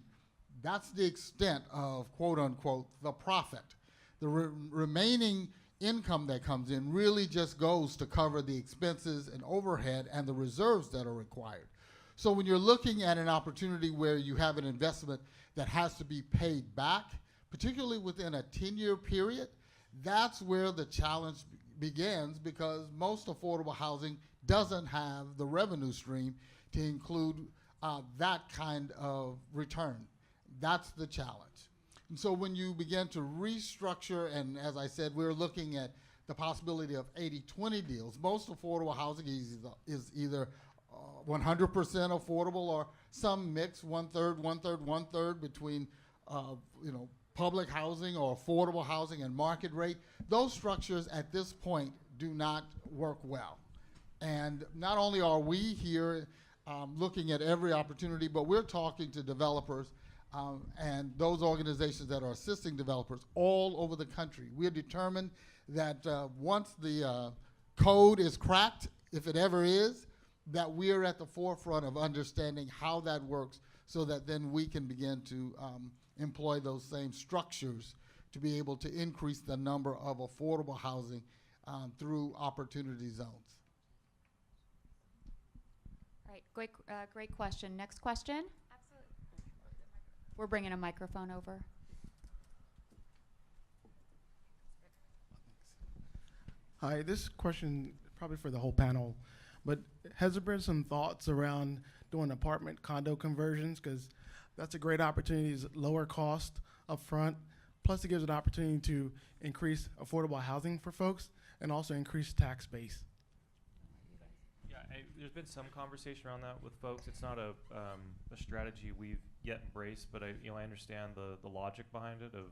that's the extent of, quote unquote, the profit. The remaining income that comes in really just goes to cover the expenses and overhead and the reserves that are required. So when you're looking at an opportunity where you have an investment that has to be paid back, particularly within a 10-year period, that's where the challenge begins, because most affordable housing doesn't have the revenue stream to include that kind of return. That's the challenge. And so when you begin to restructure, and as I said, we're looking at the possibility of 80-20 deals. Most affordable housing is either 100% affordable or some mix, one-third, one-third, one-third between public housing or affordable housing and market rate. Those structures at this point do not work well. And not only are we here looking at every opportunity, but we're talking to developers and those organizations that are assisting developers all over the country. We're determined that once the code is cracked, if it ever is, that we're at the forefront of understanding how that works, so that then we can begin to employ those same structures to be able to increase the number of affordable housing through opportunity zones. All right, great question. Next question? Absolutely. We're bringing a microphone over. Hi, this question probably for the whole panel, but has there been some thoughts around doing apartment condo conversions? Because that's a great opportunity, it's lower cost up front, plus it gives an opportunity to increase affordable housing for folks and also increase tax base. Yeah, there's been some conversation around that with folks. It's not a strategy we've yet embraced, but I understand the logic behind it of,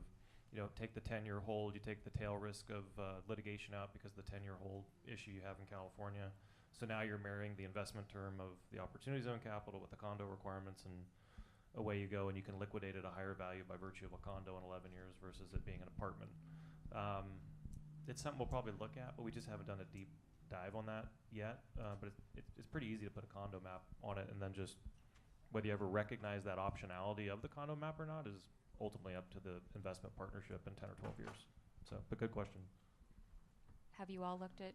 take the 10-year hold, you take the tail risk of litigation out because of the 10-year hold issue you have in California. So now you're marrying the investment term of the opportunity zone capital with the condo requirements, and away you go, and you can liquidate at a higher value by virtue of a condo in 11 years versus it being an apartment. It's something we'll probably look at, but we just haven't done a deep dive on that yet. But it's pretty easy to put a condo map on it, and then just whether you ever recognize that optionality of the condo map or not is ultimately up to the investment partnership in 10 or 12 years. So, but good question. Have you all looked at?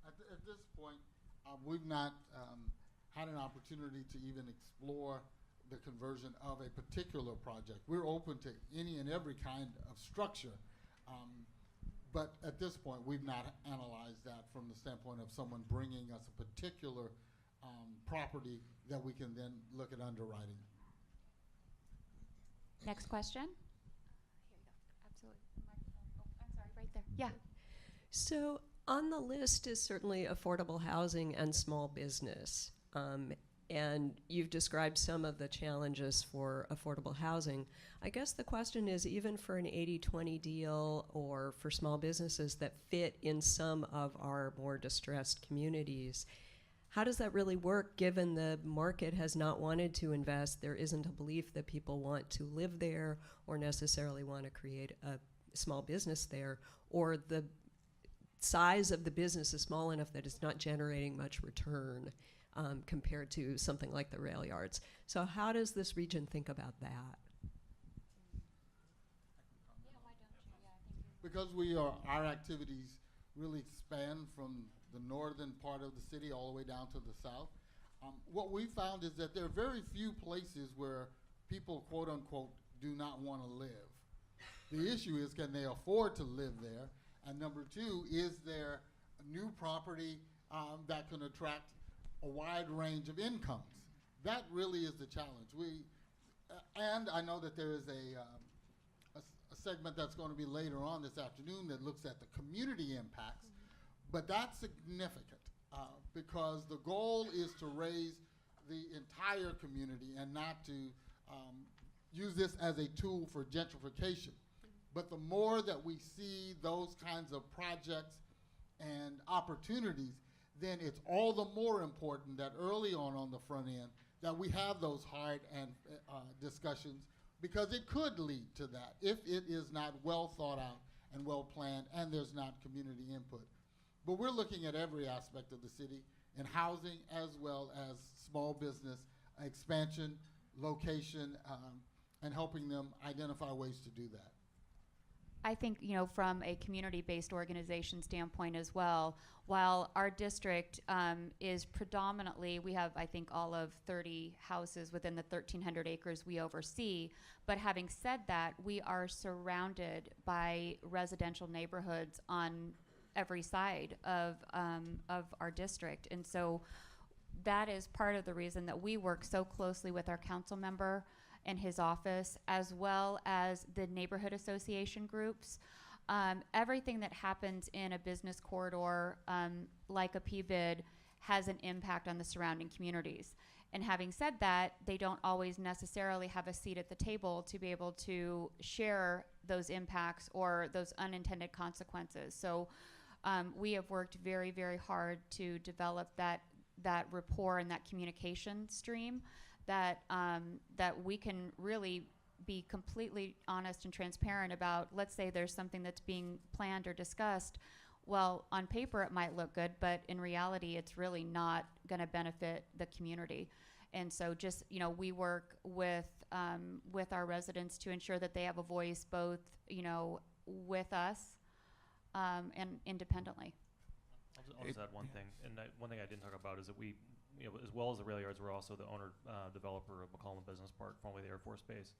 At this point, we've not had an opportunity to even explore the conversion of a particular project. We're open to any and every kind of structure, but at this point, we've not analyzed that from the standpoint of someone bringing us a particular property that we can then look at underwriting. Next question. Here you go. Absolutely. Oh, I'm sorry, right there. Yeah. So on the list is certainly affordable housing and small business. And you've described some of the challenges for affordable housing. I guess the question is, even for an 80-20 deal or for small businesses that fit in some of our more distressed communities, how does that really work given the market has not wanted to invest? There isn't a belief that people want to live there or necessarily want to create a small business there, or the size of the business is small enough that it's not generating much return compared to something like the rail yards. So how does this region think about that? Yeah, why don't you? Yeah, I think Because our activities really span from the northern part of the city all the way down to the south. What we found is that there are very few places where people, quote unquote, do not want to live. The issue is, can they afford to live there? And number two, is there a new property that can attract a wide range of incomes? That really is the challenge. And I know that there is a segment that's going to be later on this afternoon that looks at the community impacts, but that's significant because the goal is to raise the entire community and not to use this as a tool for gentrification. But the more that we see those kinds of projects and opportunities, then it's all the more important that early on the front end that we have those hard and discussions, because it could lead to that if it is not well thought out and well planned and there's not community input. But we're looking at every aspect of the city in housing as well as small business expansion, location, and helping them identify ways to do that. I think, from a community-based organization standpoint as well, while our district is predominantly, we have, I think, all of 30 houses within the 1,300 acres we oversee. But having said that, we are surrounded by residential neighborhoods on every side of our district. And so that is part of the reason that we work so closely with our council member and his office, as well as the neighborhood association groups. Everything that happens in a business corridor, like a PBID, has an impact on the surrounding communities. And having said that, they don't always necessarily have a seat at the table to be able to share those impacts or those unintended consequences. So we have worked very, very hard to develop that rapport and that communication stream that we can really be completely honest and transparent about. Let's say there's something that's being planned or discussed. Well, on paper it might look good, but in reality it's really not going to benefit the community. And so just, we work with our residents to ensure that they have a voice both, with us and independently. I'll just add one thing, and one thing I didn't talk about is that we, as well as the rail yards, we're also the owner developer of McCollum Business Park, formerly the Air Force Base.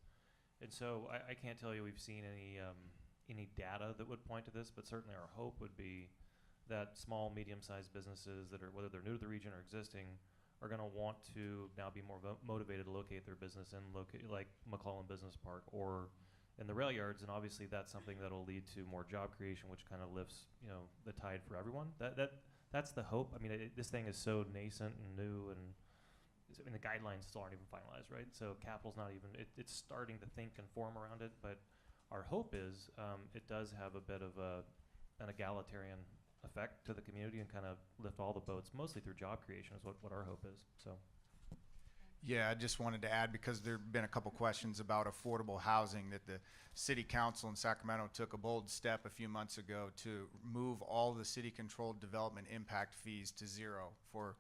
And so I can't tell you we've seen any data that would point to this, but certainly our hope would be that small, medium-sized businesses that are, whether they're new to the region or existing, are going to want to now be more motivated to locate their business in like McCollum Business Park or in the rail yards, and obviously that's something that'll lead to more job creation, which kind of lifts the tide for everyone. That's the hope. I mean, this thing is so nascent and new, and the guidelines still aren't even finalized, right? So capital's not even, it's starting to think and form around it, but our hope is it does have a bit of an egalitarian effect to the community and kind of lift all the boats, mostly through job creation is what our hope is. So. Yeah, I just wanted to add, because there have been a couple questions about affordable housing, that the City Council in Sacramento took a bold step a few months ago to move all the city-controlled development impact fees to zero for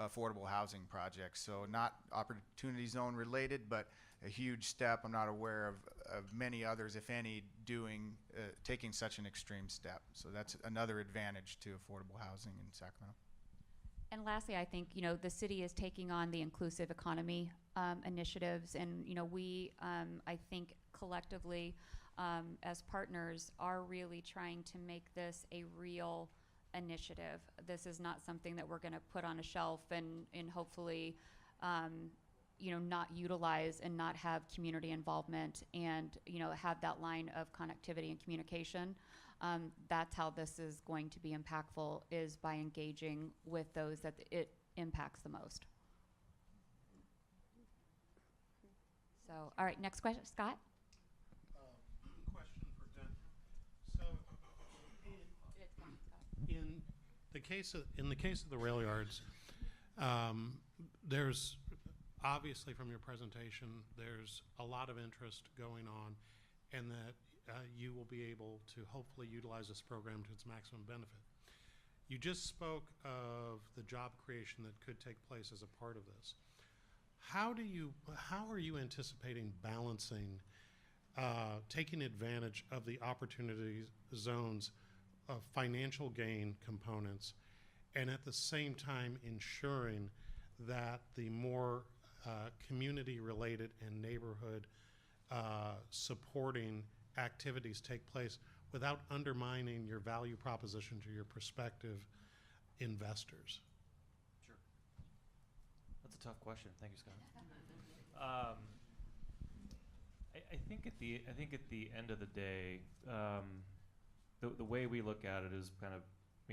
affordable housing projects. So not opportunity zone related, but a huge step. I'm not aware of many others, if any, taking such an extreme step. So that's another advantage to affordable housing in Sacramento. And lastly, I think, the city is taking on the inclusive economy initiatives, and, we, I think collectively, as partners, are really trying to make this a real initiative. This is not something that we're going to put on a shelf and hopefully, not utilize and not have community involvement and, have that line of connectivity and communication. That's how this is going to be impactful, is by engaging with those that it impacts the most. So, all right, next question, Scott. Question for Denver. So, in the case of the rail yards, there's obviously from your presentation, there's a lot of interest going on, and that you will be able to hopefully utilize this program to its maximum benefit. You just spoke of the job creation that could take place as a part of this. How are you anticipating balancing taking advantage of the opportunity zones of financial gain components, and at the same time ensuring that the more community-related and neighborhood supporting activities take place without undermining your value proposition to your prospective investors? Sure. That's a tough question. Thank you, Scott. I think at the end of the day, the way we look at it is kind of,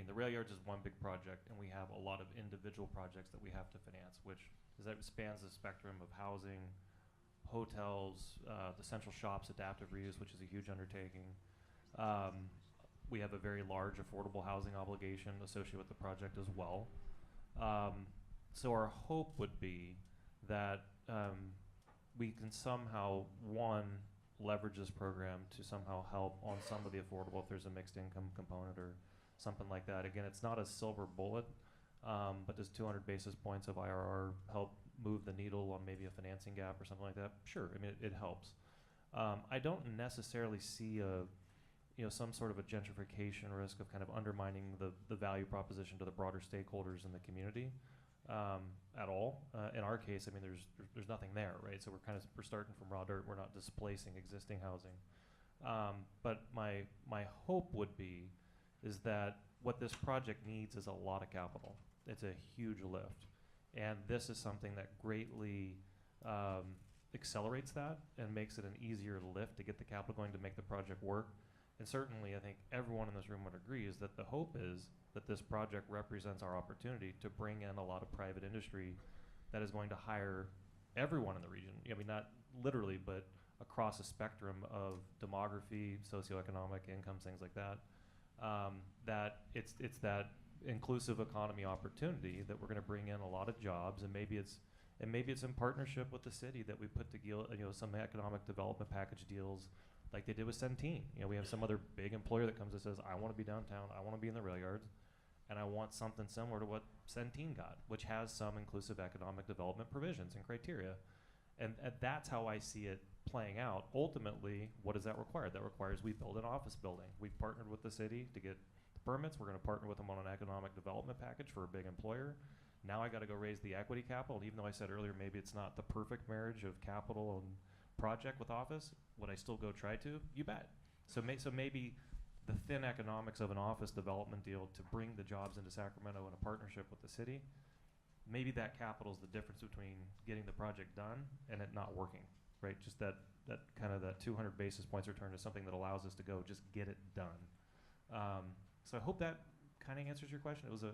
the rail yards is one big project, and we have a lot of individual projects that we have to finance, which spans the spectrum of housing, hotels, the central shops, adaptive reuse, which is a huge undertaking. We have a very large affordable housing obligation associated with the project as well. So our hope would be that we can somehow, one, leverage this program to somehow help on some of the affordable, if there's a mixed income component or something like that. Again, it's not a silver bullet, but does 200 basis points of IRR help move the needle on maybe a financing gap or something like that? Sure, it helps. I don't necessarily see some sort of a gentrification risk of kind of undermining the value proposition to the broader stakeholders in the community at all. In our case, I mean, there's nothing there, right? So we're starting from raw dirt. We're not displacing existing housing. But my hope would be is that what this project needs is a lot of capital. It's a huge lift. And this is something that greatly accelerates that and makes it an easier lift to get the capital going to make the project work. And certainly, I think everyone in this room would agree is that the hope is that this project represents our opportunity to bring in a lot of private industry that is going to hire everyone in the region. I mean, not literally, but across a spectrum of demography, socioeconomic incomes, things like that. That it's that inclusive economy opportunity that we're going to bring in a lot of jobs, and maybe it's in partnership with the city that we put together, some economic development package deals like they did with Centene. We have some other big employer that comes and says, I want to be downtown, I want to be in the rail yards, and I want something similar to what Centene got, which has some inclusive economic development provisions and criteria. And that's how I see it playing out. Ultimately, what does that require? That requires we build an office building. We've partnered with the city to get the permits. We're going to partner with them on an economic development package for a big employer. Now I got to go raise the equity capital. And even though I said earlier maybe it's not the perfect marriage of capital and project with office, would I still go try to? You bet. So maybe the thin economics of an office development deal to bring the jobs into Sacramento in a partnership with the city, maybe that capital is the difference between getting the project done and it not working, right? Just that kind of that 200 basis points return is something that allows us to go just get it done. So I hope that kind of answers your question. It was a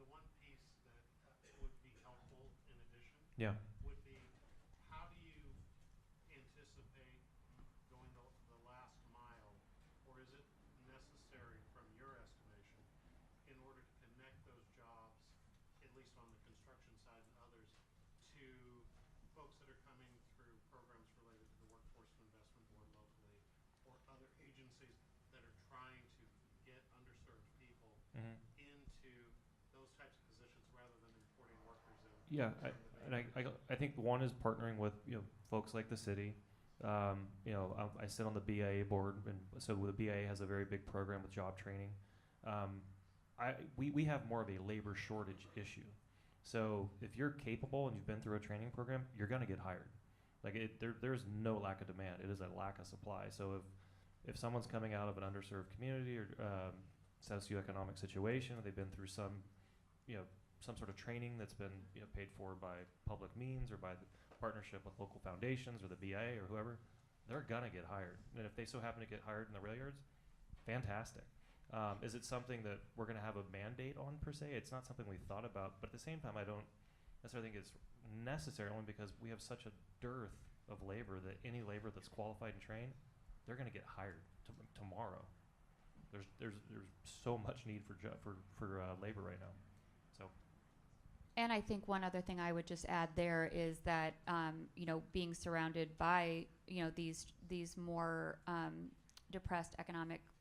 the one piece that would be helpful in addition. Yeah. Would be how do you anticipate going the last mile, or is it necessary from your estimation in order to connect those jobs, at least on the construction side and others, to folks that are coming through programs related to the Workforce Investment Board locally or other agencies that are trying to get underserved people into those types of positions rather than importing workers in? Yeah, I think one is partnering with folks like the city. I sit on the BIA board, and so the BIA has a very big program with job training. We have more of a labor shortage issue. So if you're capable and you've been through a training program, you're going to get hired. There's no lack of demand. It is a lack of supply. So if someone's coming out of an underserved community or socioeconomic situation, they've been through some sort of training that's been paid for by public means or by the partnership with local foundations or the BIA or whoever, they're gonna get hired. And if they so happen to get hired in the rail yards, fantastic. Is it something that we're gonna have a mandate on per se? It's not something we thought about, but at the same time, I don't necessarily think it's necessary, only because we have such a dearth of labor that any labor that's qualified and trained, they're gonna get hired tomorrow. There's so much need for labor right now. So. And I think one other thing I would just add there is that being surrounded by these more depressed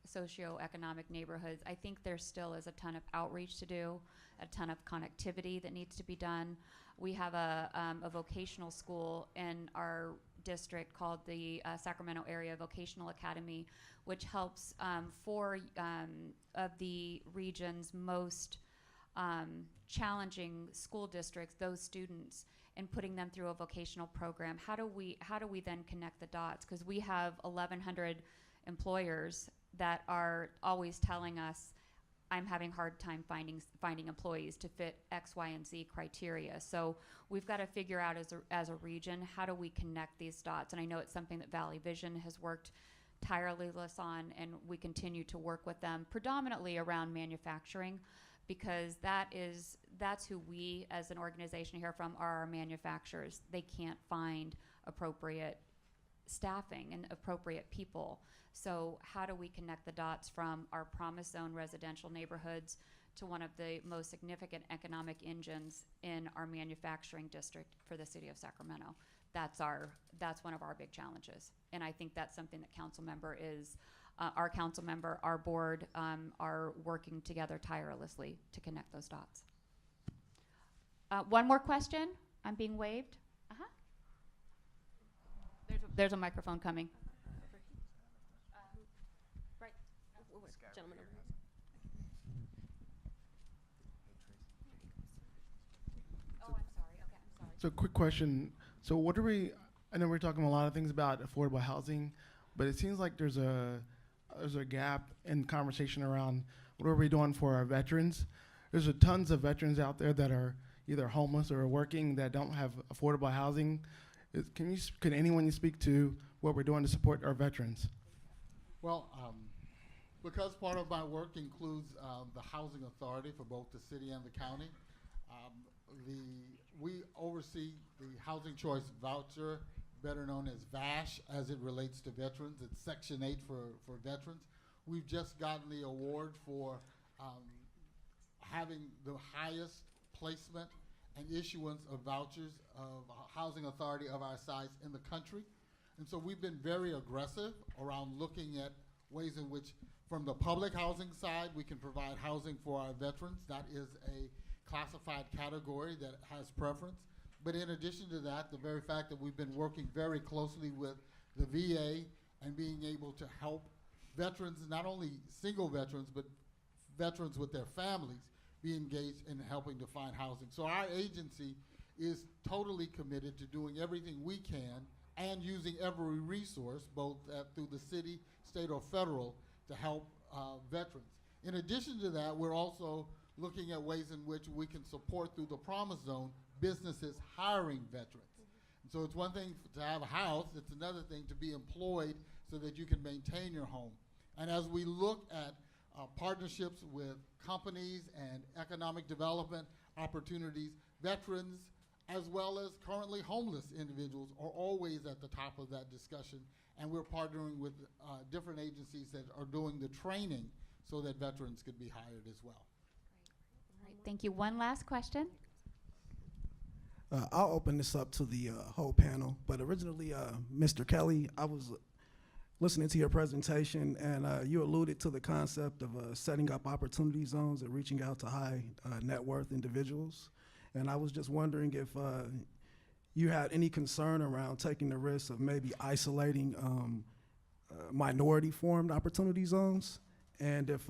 socioeconomic neighborhoods, I think there still is a ton of outreach to do, a ton of connectivity that needs to be done. We have a vocational school in our district called the Sacramento Area Vocational Academy, which helps 4 of the region's most challenging school districts, those students, and putting them through a vocational program. How do we then connect the dots? Because we have 1,100 employers that are always telling us, I'm having a hard time finding employees to fit X, Y, and Z criteria. So we've got to figure out as a region, how do we connect these dots? And I know it's something that Valley Vision has worked tirelessly on, and we continue to work with them predominantly around manufacturing, because that's who we as an organization hear from, are our manufacturers. They can't find appropriate staffing and appropriate people. So how do we connect the dots from our Promise Zone residential neighborhoods to one of the most significant economic engines in our manufacturing district for the city of Sacramento? That's one of our big challenges. And I think that's something that our council member, our board, are working together tirelessly to connect those dots. One more question. I'm being waved. There's a microphone coming. So quick question. So what are we, I know we're talking a lot of things about affordable housing, but it seems like there's a gap in conversation around what are we doing for our veterans. There's tons of veterans out there that are either homeless or working that don't have affordable housing. Can anyone speak to what we're doing to support our veterans? Well, because part of my work includes the housing authority for both the city and the county, we oversee the housing choice voucher, better known as VASH, as it relates to veterans. It's Section 8 for veterans. We've just gotten the award for having the highest placement and issuance of vouchers of a housing authority of our size in the country. And so we've been very aggressive around looking at ways in which, from the public housing side, we can provide housing for our veterans. That is a classified category that has preference. But in addition to that, the very fact that we've been working very closely with the VA and being able to help veterans, not only single veterans, but veterans with their families, be engaged in helping to find housing. So our agency is totally committed to doing everything we can and using every resource, both through the city, state, or federal, to help veterans. In addition to that, we're also looking at ways in which we can support through the Promise Zone businesses hiring veterans. And so it's one thing to have a house, it's another thing to be employed so that you can maintain your home. And as we look at partnerships with companies and economic development opportunities, veterans, as well as currently homeless individuals, are always at the top of that discussion. And we're partnering with different agencies that are doing the training so that veterans could be hired as well. All right, thank you. One last question. I'll open this up to the whole panel, but originally, Mr. Kelly, I was listening to your presentation, and you alluded to the concept of setting up opportunity zones and reaching out to high net worth individuals. And I was just wondering if you had any concern around taking the risk of maybe isolating minority-formed opportunity zones, and if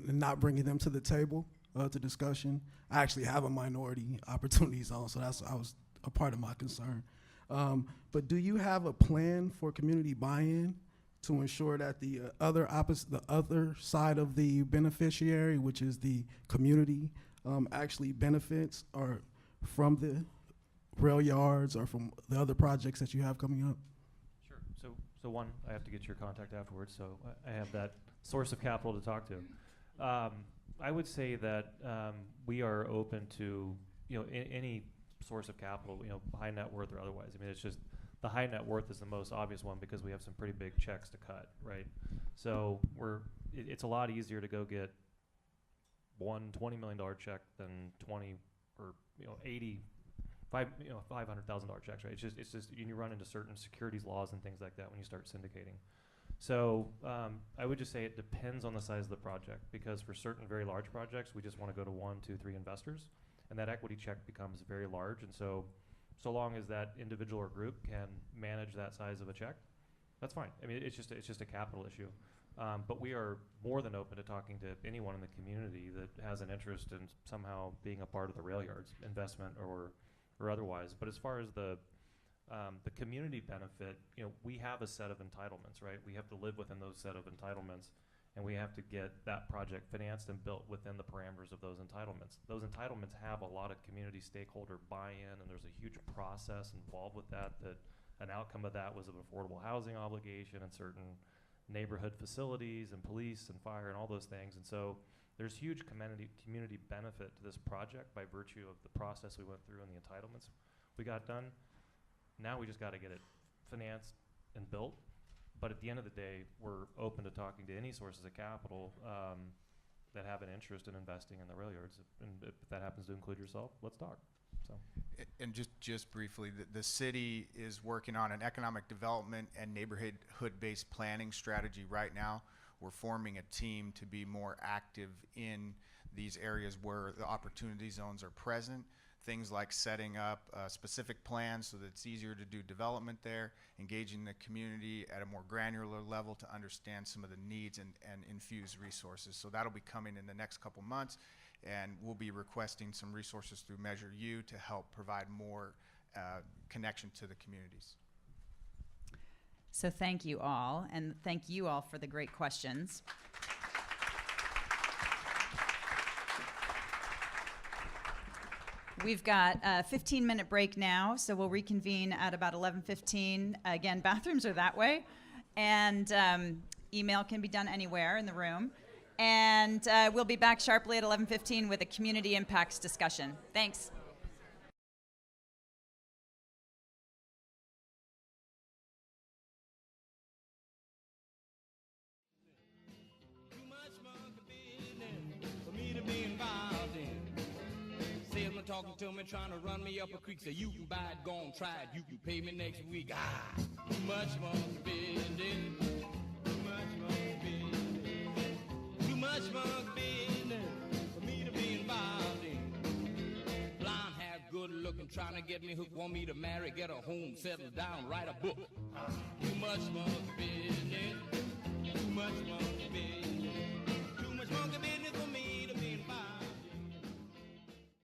not bringing them to the table to discussion. I actually have a minority opportunity zone, so that was a part of my concern. But do you have a plan for community buy-in to ensure that the other side of the beneficiary, which is the community, actually benefits or from the rail yards or from the other projects that you have coming up? Sure. So one, I have to get your contact afterwards, so I have that source of capital to talk to. I would say that we are open to any source of capital, high net worth or otherwise. I mean, it's just the high net worth is the most obvious one because we have some pretty big checks to cut, right? So it's a lot easier to go get one $20 million check than 20 or 80, $500,000 checks, right? It's just you run into certain securities laws and things like that when you start syndicating. So I would just say it depends on the size of the project, because for certain very large projects, we just want to go to 1, 2, 3 investors, and that equity check becomes very large. And so long as that individual or group can manage that size of a check, that's fine. I mean, it's just a capital issue. But we are more than open to talking to anyone in the community that has an interest in somehow being a part of the rail yards investment or otherwise. But as far as the community benefit, we have a set of entitlements, right? We have to live within those set of entitlements, and we have to get that project financed and built within the parameters of those entitlements. Those entitlements have a lot of community stakeholder buy-in, and there's a huge process involved with that an outcome of that was an affordable housing obligation and certain neighborhood facilities and police and fire and all those things. And so there's huge community benefit to this project by virtue of the process we went through and the entitlements we got done. Now we just got to get it financed and built. But at the end of the day, we're open to talking to any sources of capital that have an interest in investing in the rail yards. And if that happens to include yourself, let's talk. So. And just briefly, the city is working on an economic development and neighborhood-based planning strategy right now. We're forming a team to be more active in these areas where the opportunity zones are present. Things like setting up specific plans so that it's easier to do development there, engaging the community at a more granular level to understand some of the needs and infuse resources. So that'll be coming in the next couple months, and we'll be requesting some resources through Measure U to help provide more connection to the communities. So thank you all, and thank you all for the great questions. We've got a 15-minute break now, so we'll reconvene at about 11:15. Again, bathrooms are that way, and email can be done anywhere in the room. And we'll be back sharply at 11:15 with a community impacts discussion. Thanks. Talking to me, trying to run me up a creek. Say you can buy it, go on, try it. You can pay me next week. Too much monkey business. Too much monkey business. Too much monkey business for me to be involved in. Blonde hair, good looking, trying to get me hooked. Want me to marry, get a home, settle down, write a book. Too much monkey business. Too much monkey business. Too much monkey business for